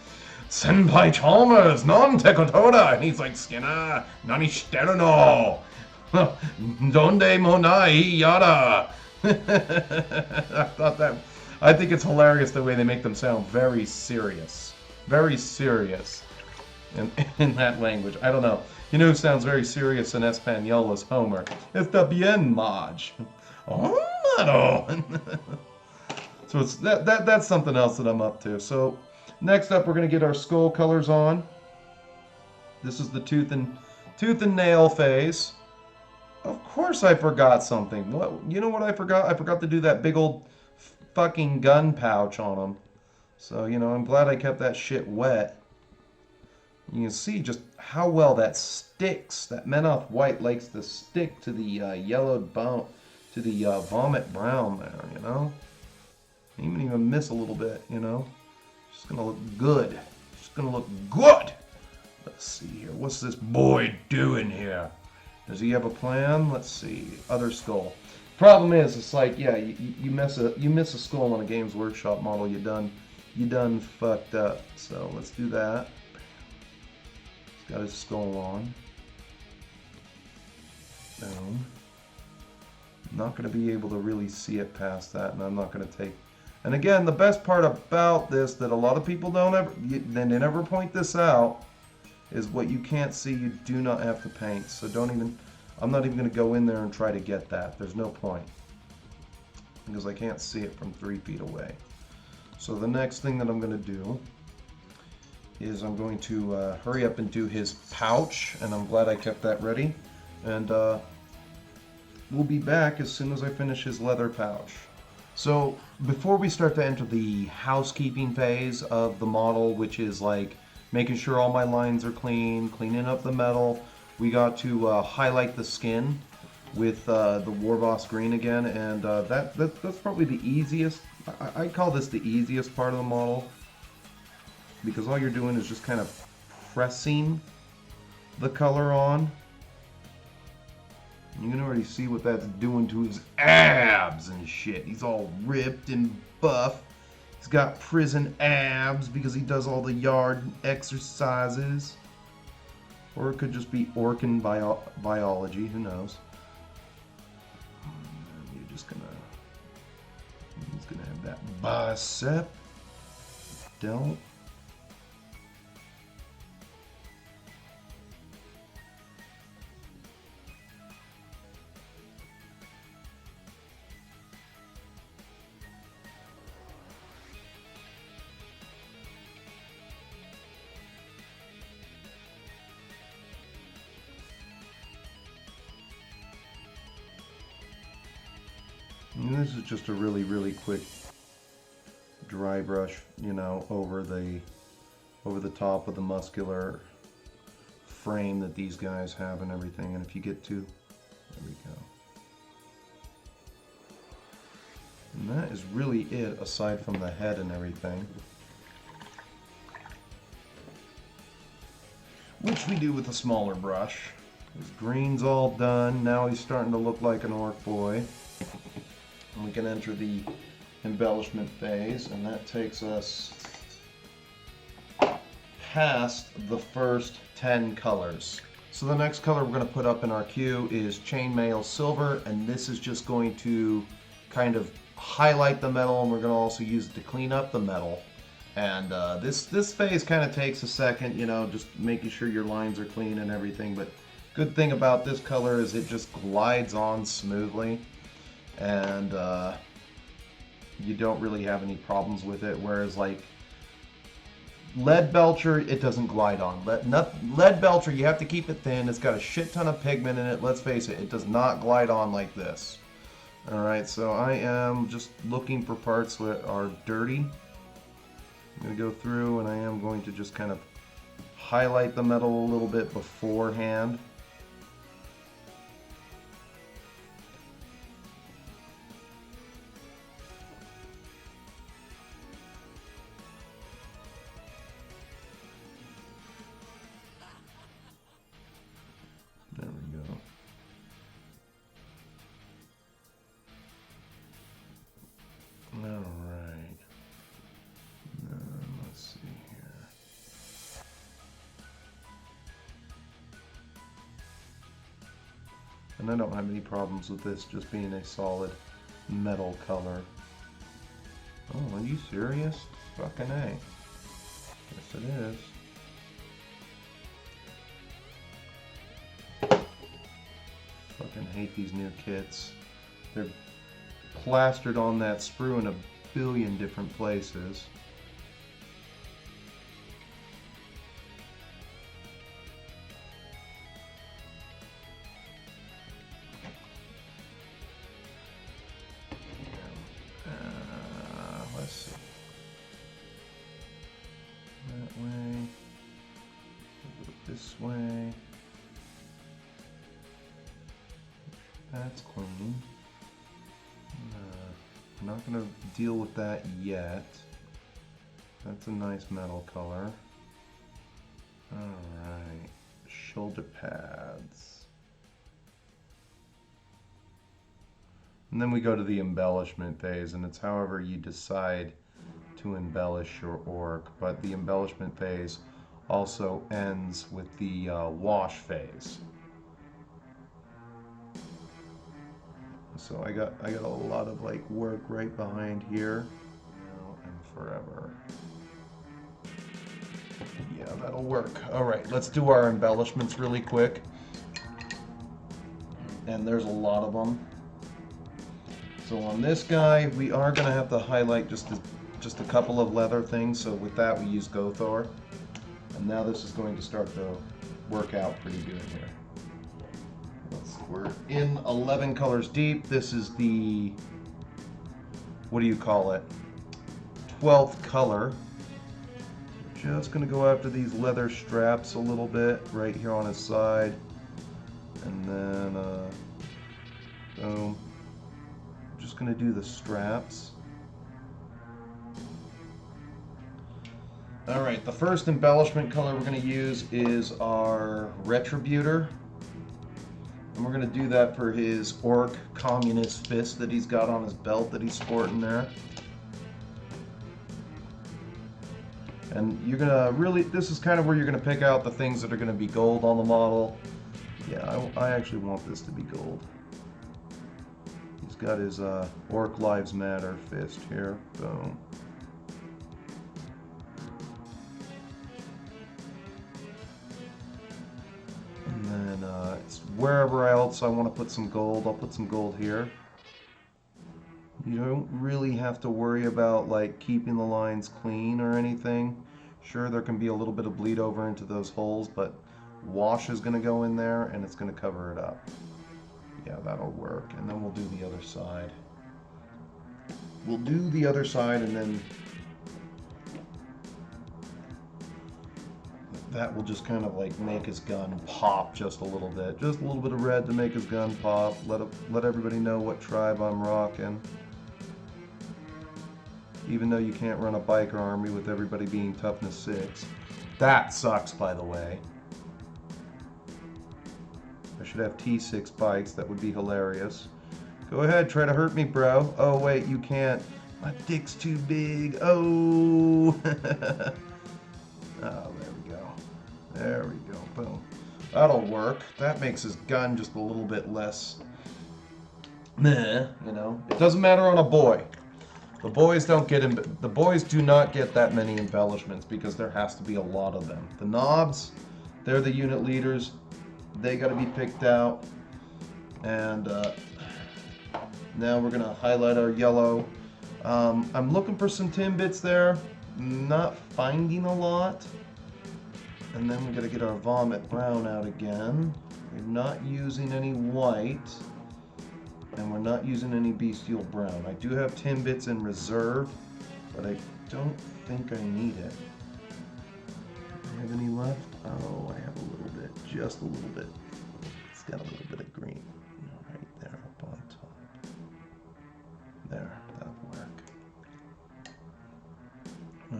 Senpai Chalmers, non tekotoda! And he's like, Skinner, nani shiteru no? Donde monai yada? I think it's hilarious the way they make them sound very serious. Very serious in that language. I don't know. You know who sounds very serious in Espanol is Homer. Está bien, Marge. Oh, no. So it's that's something else that I'm up to. So next up, we're gonna get our skull colors on. This is the tooth and nail phase. Of course, I forgot something. What? You know what I forgot? I forgot to do that big old fucking gun pouch on them. So you know, I'm glad I kept that shit wet. You can see just how well that sticks. That Menoth white likes to stick to the yellowed bone, to the vomit brown there. You know. Even miss a little bit, you know. Just gonna look good. Just gonna look good. Let's see here. What's this boy doing here? Does he have a plan? Let's see. Other skull. Problem is, it's like, yeah, you miss a skull on a Games Workshop model, you done fucked up. So let's do that. He's got his skull on. Boom. I'm not gonna be able to really see it past that, and I'm not gonna take. And again, the best part about this that a lot of people they never point this out, is what you can't see, you do not have to paint. So I'm not even going to go in there and try to get that. There's no point. Because I can't see it from 3 feet away. So the next thing that I'm going to do is I'm going to hurry up and do his pouch. And I'm glad I kept that ready. And we'll be back as soon as I finish his leather pouch. So before we start to enter the housekeeping phase of the model, which is like making sure all my lines are clean, cleaning up the metal, we got to highlight the skin with the Warboss Green again, and that's probably the easiest. I call this the easiest part of the model, because all you're doing is just kind of pressing the color on. You can already see what that's doing to his abs and shit. He's all ripped and buff. He's got prison abs because he does all the yard exercises. Or it could just be Orkin biology, who knows. He's gonna have that bicep. Don't. And this is just a really, really quick dry brush, you know, over the top of the muscular frame that these guys have and everything. And if you get to, there we go. And that is really it, aside from the head and everything. Which we do with a smaller brush. His green's all done. Now he's starting to look like an orc boy. And we can enter the embellishment phase, and that takes us past the first 10 colors. So the next color we're going to put up in our queue is Chainmail Silver, and this is just going to kind of highlight the metal, and we're going to also use it to clean up the metal. And this phase kind of takes a second, you know, just making sure your lines are clean and everything. But good thing about this color is it just glides on smoothly. And you don't really have any problems with it, whereas like Lead Belcher, it doesn't glide on. Lead Belcher, you have to keep it thin. It's got a shit ton of pigment in it. Let's face it, it does not glide on like this. Alright, so I am just looking for parts that are dirty. I'm going to go through and I am going to just kind of highlight the metal a little bit beforehand. There we go. Alright. Let's see here. And I don't have any problems with this just being a solid metal color. Oh, are you serious? Fucking A. Yes, it is. Fucking hate these new kits. They're plastered on that sprue in a billion different places. Let's see. That way. Go this way. That's clean. I'm not going to deal with that yet. That's a nice metal color. Alright, shoulder pads. And then we go to the embellishment phase, and it's however you decide to embellish your orc. But the embellishment phase also ends with the wash phase. So I got a lot of like work right behind here, now and forever. Yeah, that'll work. All right, let's do our embellishments really quick. And there's a lot of them. So on this guy, we are gonna have to highlight just a couple of leather things. So with that, we use Gothor. And now this is going to start to work out pretty good here. We're in 11 colors deep. This is the, what do you call it, 12th color. Just going to go after these leather straps a little bit right here on his side. And then, boom. I'm just going to do the straps. Alright, the first embellishment color we're going to use is our Retributor. And we're going to do that for his Orc Communist fist that he's got on his belt that he's sporting there. And you're gonna really, this is kind of where you're gonna pick out the things that are gonna be gold on the model. Yeah, I actually want this to be gold. He's got his Orc Lives Matter fist here. Boom. And then it's wherever else I want to put some gold, I'll put some gold here. You don't really have to worry about like keeping the lines clean or anything. Sure, there can be a little bit of bleed over into those holes, but wash is going to go in there and it's going to cover it up. Yeah, that'll work. And then we'll do the other side. We'll do the other side, and then that will just kind of like make his gun pop just a little bit. Just a little bit of red to make his gun pop. Let everybody know what tribe I'm rocking. Even though you can't run a biker army with everybody being toughness 6. That sucks, by the way. I should have T6 bikes. That would be hilarious. Go ahead, try to hurt me, bro. Oh, wait, you can't. My dick's too big. Oh. Oh, there we go. There we go. Boom. That'll work. That makes his gun just a little bit less meh, you know. It doesn't matter on a boy. The boys don't get the boys do not get that many embellishments because there has to be a lot of them. The knobs, they're the unit leaders. They got to be picked out. And now we're gonna highlight our yellow. I'm looking for some tin bits there. Not finding a lot. And then we got to get our vomit brown out again. We're not using any white. And we're not using any bestial brown. I do have tin bits in reserve, but I don't think I need it. Do I have any left? Oh, I have a little bit, just a little bit. It's got a little bit of green right there up on top. There, that'll work.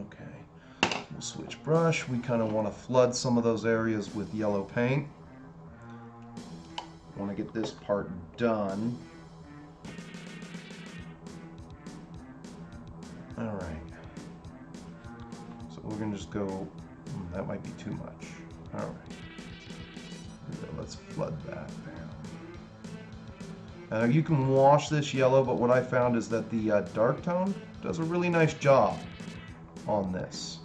Okay, we'll switch brush. We kind of want to flood some of those areas with yellow paint. Want to get this part done. All right, so we're gonna just go, that might be too much. All right, let's flood that down. You can wash this yellow, but what I found is that the dark tone does a really nice job on this.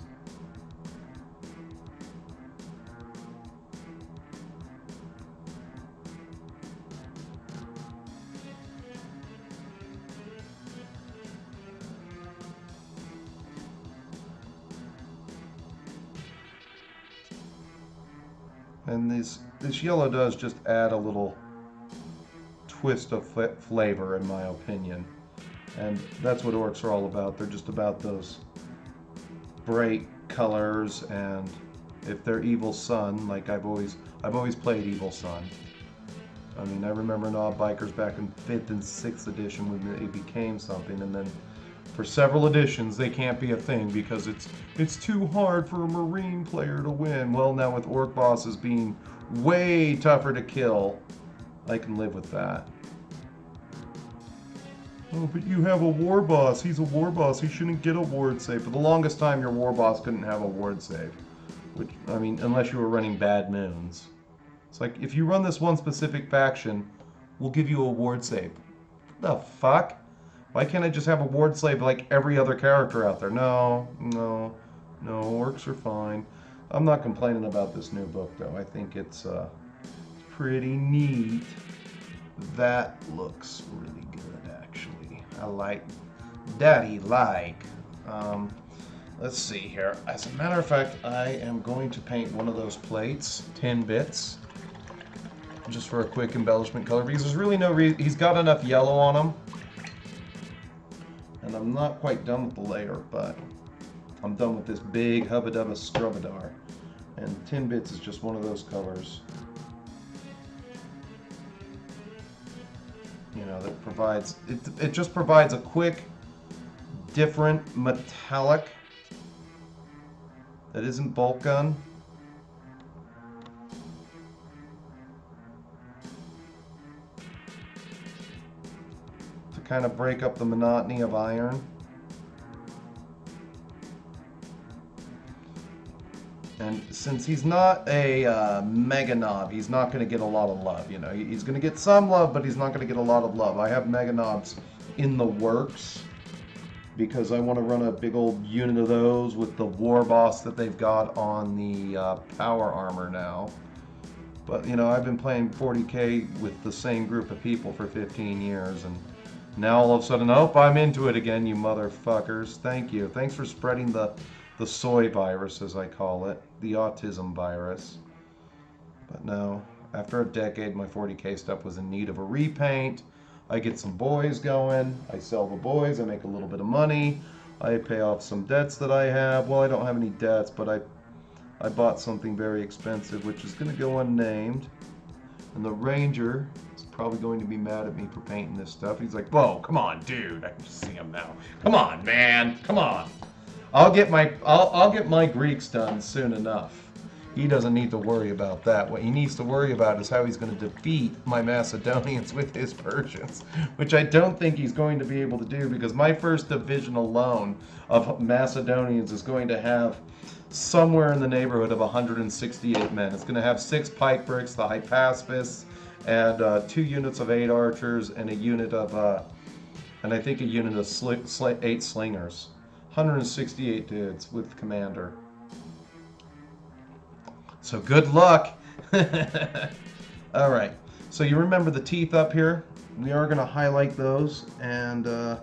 And this yellow does just add a little twist of flavor, in my opinion. And that's what orcs are all about. They're just about those bright colors, and if they're Evil Sun, like I've always played Evil Sun. I mean, I remember Nob Bikers back in 5th and 6th edition when it became something, and then for several editions they can't be a thing because it's too hard for a Marine player to win. Well, now with Orc bosses being way tougher to kill, I can live with that. Oh, but you have a war boss. He's a war boss. He shouldn't get a ward save. For the longest time, your war boss couldn't have a ward save. Which, I mean, unless you were running Bad Moons. It's like, if you run this one specific faction, we'll give you a ward save. What the fuck? Why can't I just have a ward save like every other character out there? No, orcs are fine. I'm not complaining about this new book, though. I think it's pretty neat. That looks really good, actually. I like Daddy like. Let's see here. As a matter of fact, I am going to paint one of those plates, 10 bits, just for a quick embellishment color, because there's really no reason. He's got enough yellow on him. And I'm not quite done with the layer, but I'm done with this big Hubba Dubba Scrubadar. And 10 bits is just one of those colors, you know, that provides, it just provides a quick, different metallic that isn't bolt gun. Kind of break up the monotony of iron. And since he's not a Mega Nob, he's not going to get a lot of love. You know, he's going to get some love, but he's not going to get a lot of love. I have Mega Nobs in the works because I want to run a big old unit of those with the Warboss that they've got on the Power Armor now. But, you know, I've been playing 40K with the same group of people for 15 years, and now all of a sudden, oh, I'm into it again, you motherfuckers. Thank you. Thanks for spreading the soy virus, as I call it, the autism virus. But no, after a decade, my 40K stuff was in need of a repaint. I get some boys going, I sell the boys, I make a little bit of money, I pay off some debts that I have. Well, I don't have any debts, but I bought something very expensive, which is going to go unnamed. And the Ranger is probably going to be mad at me for painting this stuff. He's like, whoa, come on, dude. I can see him now. Come on, man. Come on. I'll get my Greeks done soon enough. He doesn't need to worry about that. What he needs to worry about is how he's going to defeat my Macedonians with his Persians, which I don't think he's going to be able to do, because my first division alone of Macedonians is going to have somewhere in the neighborhood of 168 men. It's going to have 6 pike bricks, the Hypaspis, and 2 units of 8 archers, and a unit of, and I think a unit of 8 slingers. 168 dudes with commander. So good luck. All right. So you remember the teeth up here? We are going to highlight those, and that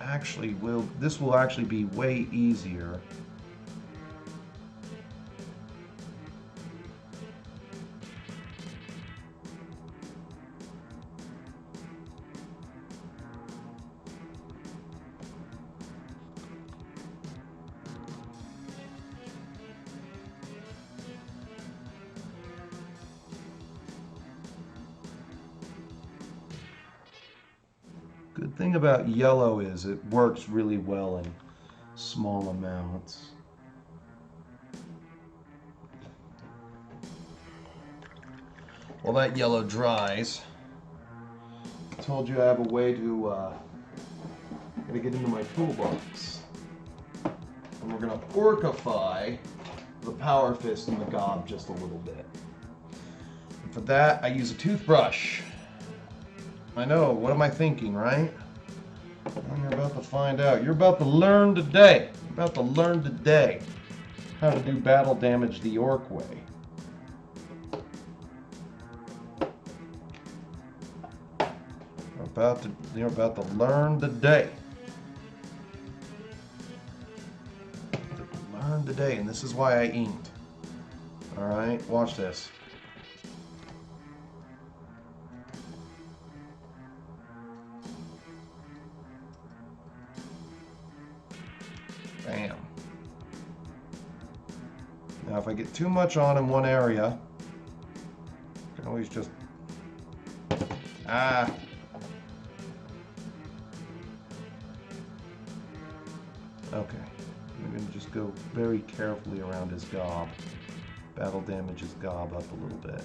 actually will. This will actually be way easier. Good thing about yellow is it works really well in small amounts. While that yellow dries, I told you I have a way to get into my toolbox. And we're gonna orcify the power fist and the gob just a little bit. And for that, I use a toothbrush. I know, what am I thinking, right? Well, you're about to find out. You're about to learn today. You're about to learn today how to do battle damage the orc way. You're about to learn today. Learn today, and this is why I inked. All right, watch this. Bam. Now if I get too much on in one area, I can always just... Okay. I'm going to just go very carefully around his gob. Battle damage his gob up a little bit.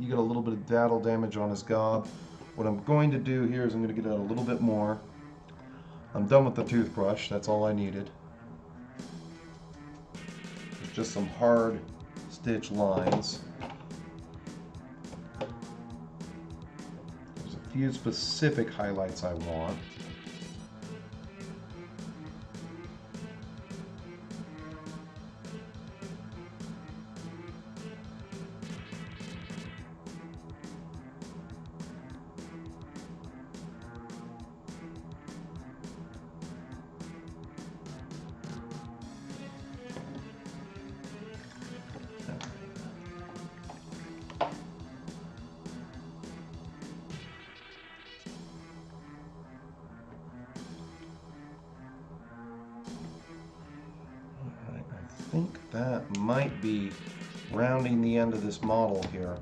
You get a little bit of battle damage on his gob. What I'm going to do here is I'm going to get out a little bit more. I'm done with the toothbrush. That's all I needed. Just some hard stitch lines. There's a few specific highlights I want. I think that might be rounding the end of this model here.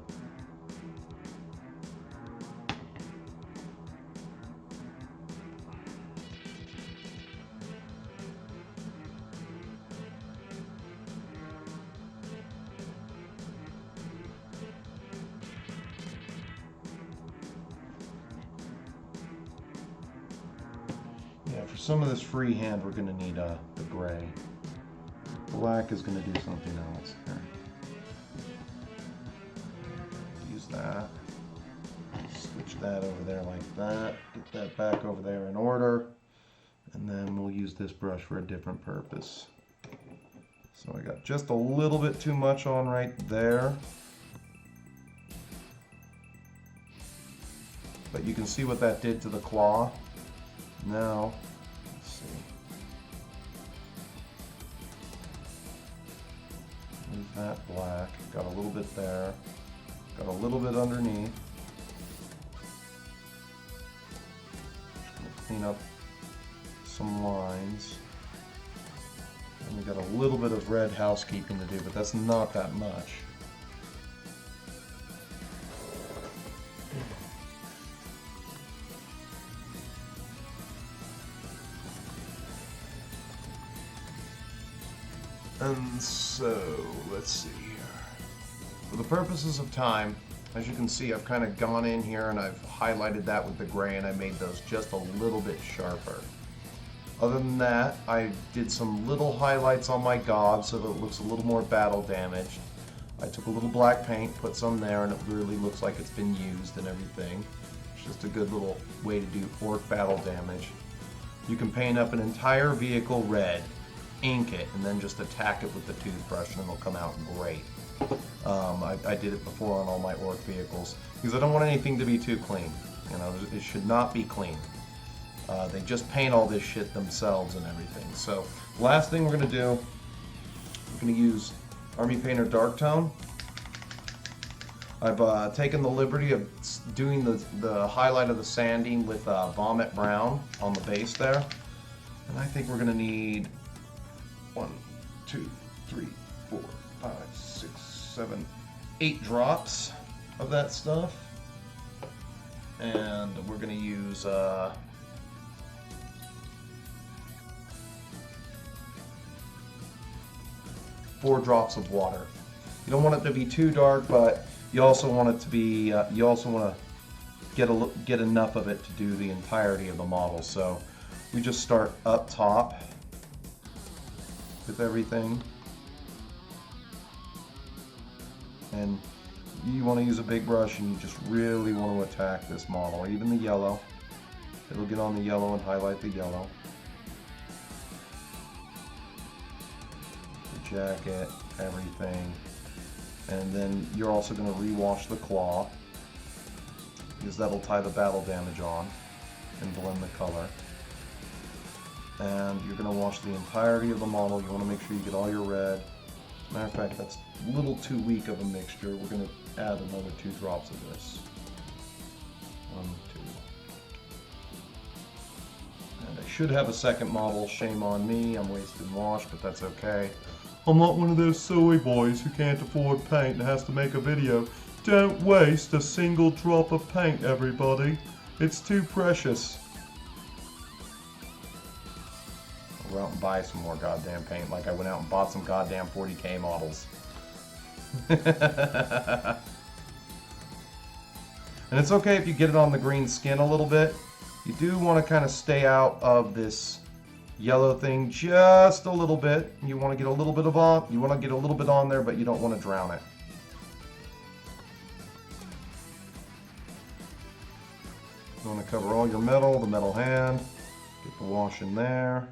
For some of this freehand, we're going to need the gray. Black is going to do something else. Here. Use that. Switch that over there like that. Get that back over there in order. And then we'll use this brush for a different purpose. So I got just a little bit too much on right there. But you can see what that did to the claw. Now, let's see. Move that black. Got a little bit there. Got a little bit underneath. Clean up some lines. And we got a little bit of red housekeeping to do, but that's not that much. And so, let's see here. For the purposes of time, as you can see, I've kind of gone in here and I've highlighted that with the gray and I made those just a little bit sharper. Other than that, I did some little highlights on my gob so that it looks a little more battle damaged. I took a little black paint, put some there, and it really looks like it's been used and everything. It's just a good little way to do orc battle damage. You can paint up an entire vehicle red, ink it, and then just attack it with the toothbrush and it'll come out great. I did it before on all my orc vehicles because I don't want anything to be too clean. You know, it should not be clean. They just paint all this shit themselves and everything. So, last thing we're going to do, we're going to use Army Painter Dark Tone. I've taken the liberty of doing the highlight of the sanding with Vomit Brown on the base there. And I think we're going to need 1, 2, 3, 4, 5, 6, 7, 8 drops of that stuff. And we're going to use 4 drops of water. You don't want it to be too dark, but you also want it to be. You also want to get enough of it to do the entirety of the model. So we just start up top with everything, and you want to use a big brush, and you just really want to attack this model, or even the yellow. It'll get on the yellow and highlight the yellow. Jacket, everything, and then you're also going to rewash the claw because that'll tie the battle damage on and blend the color. And you're going to wash the entirety of the model. You want to make sure you get all your red. Matter of fact, that's a little too weak of a mixture. We're going to add another 2 drops of this. 1, 2. And I should have a second model. Shame on me. I'm wasting wash, but that's okay. I'm not one of those soy boys who can't afford paint and has to make a video. Don't waste a single drop of paint, everybody. It's too precious. I'll go out and buy some more goddamn paint like I went out and bought some goddamn 40K models. And it's okay if you get it on the green skin a little bit. You do want to kind of stay out of this yellow thing just a little bit. You want to get a little bit of on. You want to get a little bit on there, but you don't want to drown it. You want to cover all your metal, the metal hand. Get the wash in there.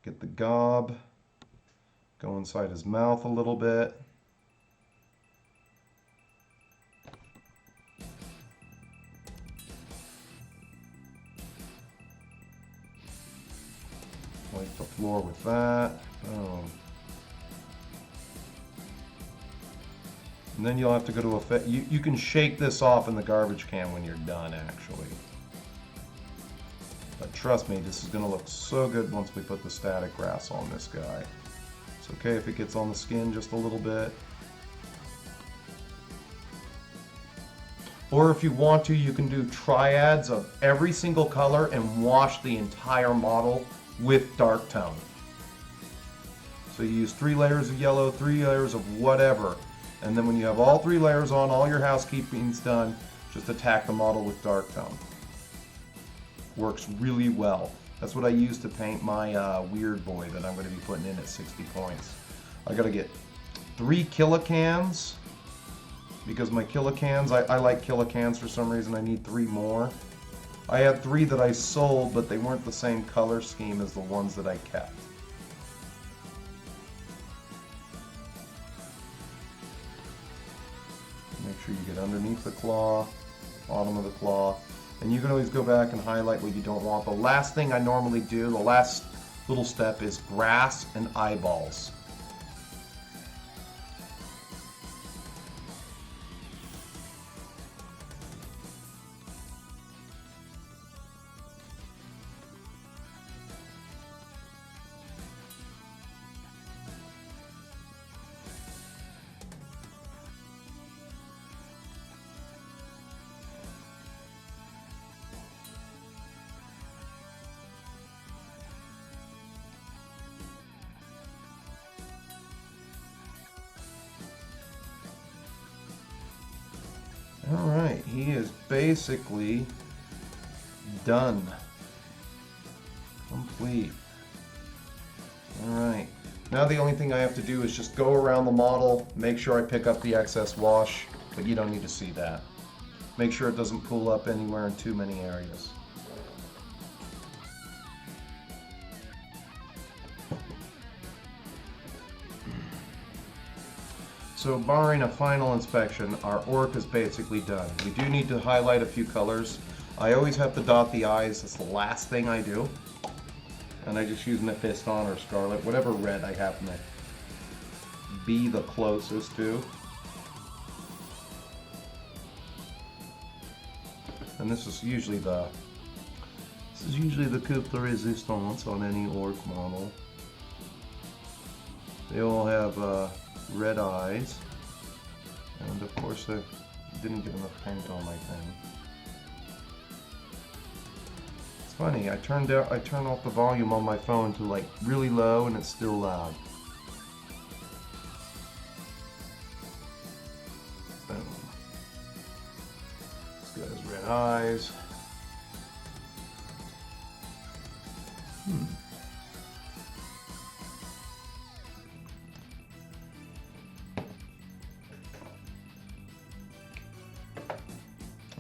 Get the gob. Go inside his mouth a little bit. Wipe the floor with that. Boom. And then you'll have to go to effect. You can shake this off in the garbage can when you're done, actually. But trust me, this is going to look so good once we put the static grass on this guy. It's okay if it gets on the skin just a little bit. Or if you want to, you can do triads of every single color and wash the entire model with dark tone. So you use 3 layers of yellow, 3 layers of whatever, and then when you have all 3 layers on, all your housekeeping's done, just attack the model with dark tone. works really well. That's what I use to paint my weird boy that I'm going to be putting in at 60 points. I got to get 3 kilocans because my kilocans, I like kilocans for some reason. I need 3 more. I had 3 that I sold, but they weren't the same color scheme as the ones that I kept. Make sure you get underneath the claw, bottom of the claw, and you can always go back and highlight what you don't want. The last thing I normally do, the last little step, is grass and eyeballs. Alright, he is basically done. Complete. Alright, now the only thing I have to do is just go around the model, make sure I pick up the excess wash, but you don't need to see that. Make sure it doesn't pull up anywhere in too many areas. So barring a final inspection, our orc is basically done. We do need to highlight a few colors. I always have to dot the eyes. That's the last thing I do. And I just use Mephiston or Scarlet, whatever red I happen to be the closest to. And this is usually the coupe de resistance on any orc model. They all have red eyes, and of course I didn't get enough paint on my thing. It's funny, I turn off the volume on my phone to like really low and it's still loud. Boom. This guy's red eyes.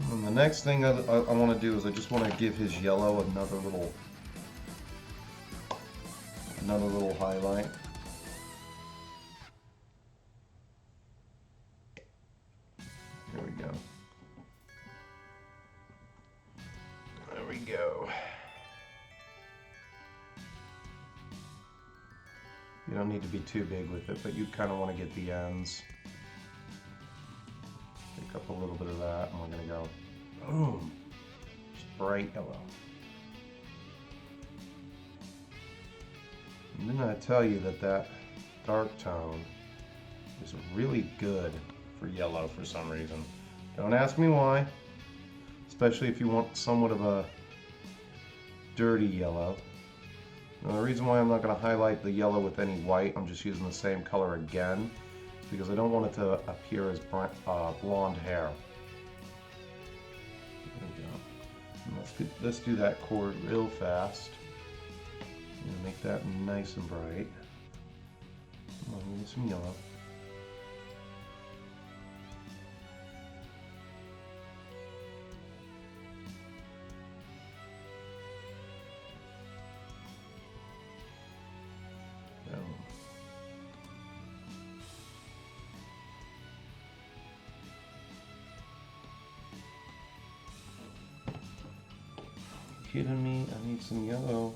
And the next thing I want to do is I just want to give his yellow another little highlight. Here we go. There we go. You don't need to be too big with it, but you kind of want to get the ends. Pick up a little bit of that, and we're going to go, boom, just bright yellow. And then I tell you that dark tone is really good for yellow for some reason. Don't ask me why, especially if you want somewhat of a dirty yellow. Now the reason why I'm not going to highlight the yellow with any white, I'm just using the same color again, because I don't want it to appear as blonde hair. There we go. And let's do that chord real fast. Make that nice and bright. Come on, give me some yellow. Kidding me? I need some yellow.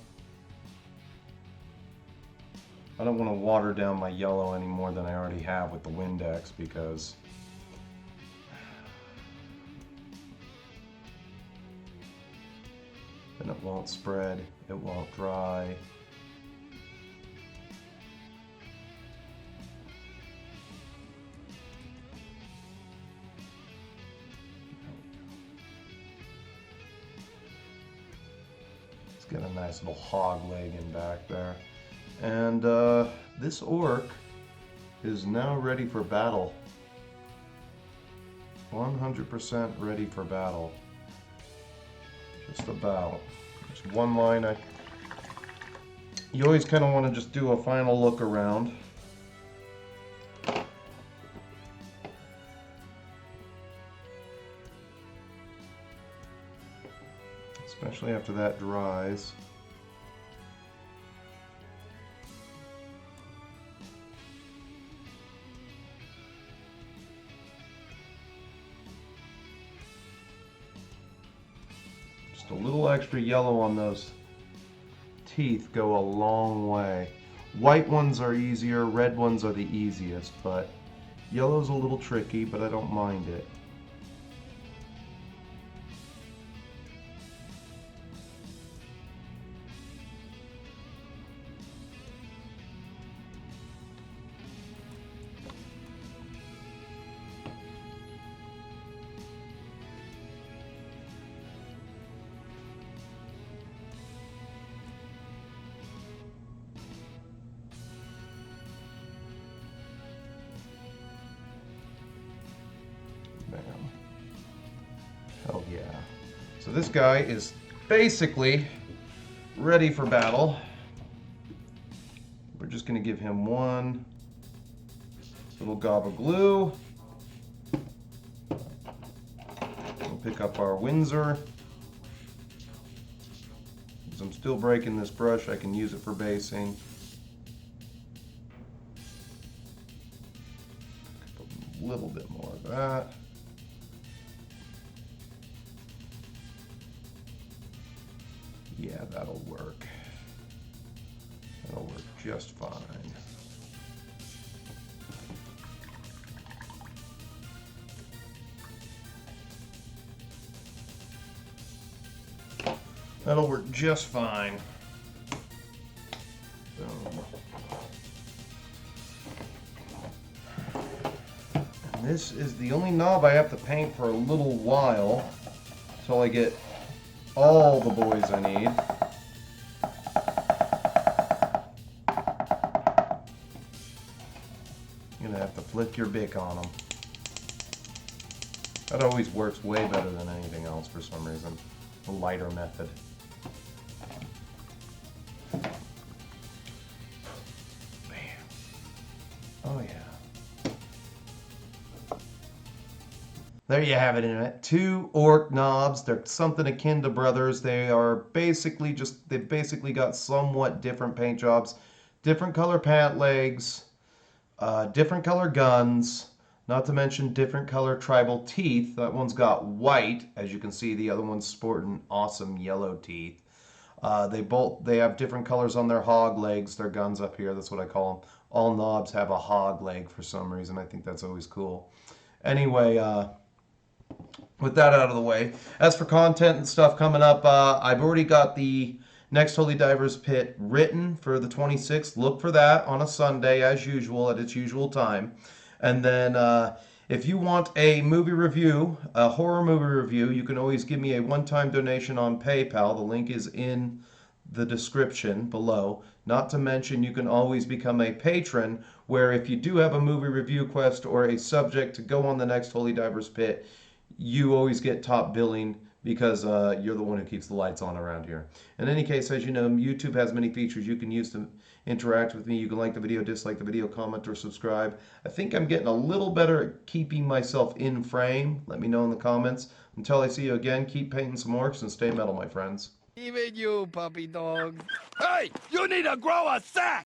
I don't want to water down my yellow any more than I already have with the Windex, because then it won't spread, it won't dry. Get a nice little hog leg in back there. And this orc is now ready for battle. 100% ready for battle. Just about. Just one line. You always kind of want to just do a final look around. Especially after that dries. Just a little extra yellow on those teeth go a long way. White ones are easier, red ones are the easiest, but yellow's a little tricky, but I don't mind it. Hell yeah. So this guy is basically ready for battle. We're just going to give him one little gob of glue. We'll pick up our Windsor. As I'm still breaking this brush, I can use it for basing. Put a little bit more of that. Yeah, that'll work. That'll work just fine. That'll work just fine. So. And this is the only knob I have to paint for a little while until I get all the boys I need. You're gonna have to flick your Bic on them. That always works way better than anything else for some reason. The lighter method. Man. Oh yeah. There you have it. Two Ork knobs. They're something akin to brothers. They are basically they've basically got somewhat different paint jobs, different color pant legs, different color guns, not to mention different color tribal teeth. That one's got white, as you can see. The other one's sporting awesome yellow teeth. They have different colors on their hog legs, their guns up here. That's what I call them. All knobs have a hog leg for some reason. I think that's always cool. Anyway, with that out of the way, as for content and stuff coming up, I've already got the next Holy Divers Pit written for the 26th. Look for that on a Sunday, as usual, at its usual time. And then if you want a movie review, a horror movie review, you can always give me a one-time donation on PayPal. The link is in the description below. Not to mention, you can always become a patron, where if you do have a movie review quest or a subject to go on the next Holy Divers Pit, you always get top billing because you're the one who keeps the lights on around here. In any case, as you know, YouTube has many features you can use to interact with me. You can like the video, dislike the video, comment, or subscribe. I think I'm getting a little better at keeping myself in frame. Let me know in the comments. Until I see you again, keep painting some orcs and stay metal, my friends. Even you, puppy dog. Hey, you need to grow a sack!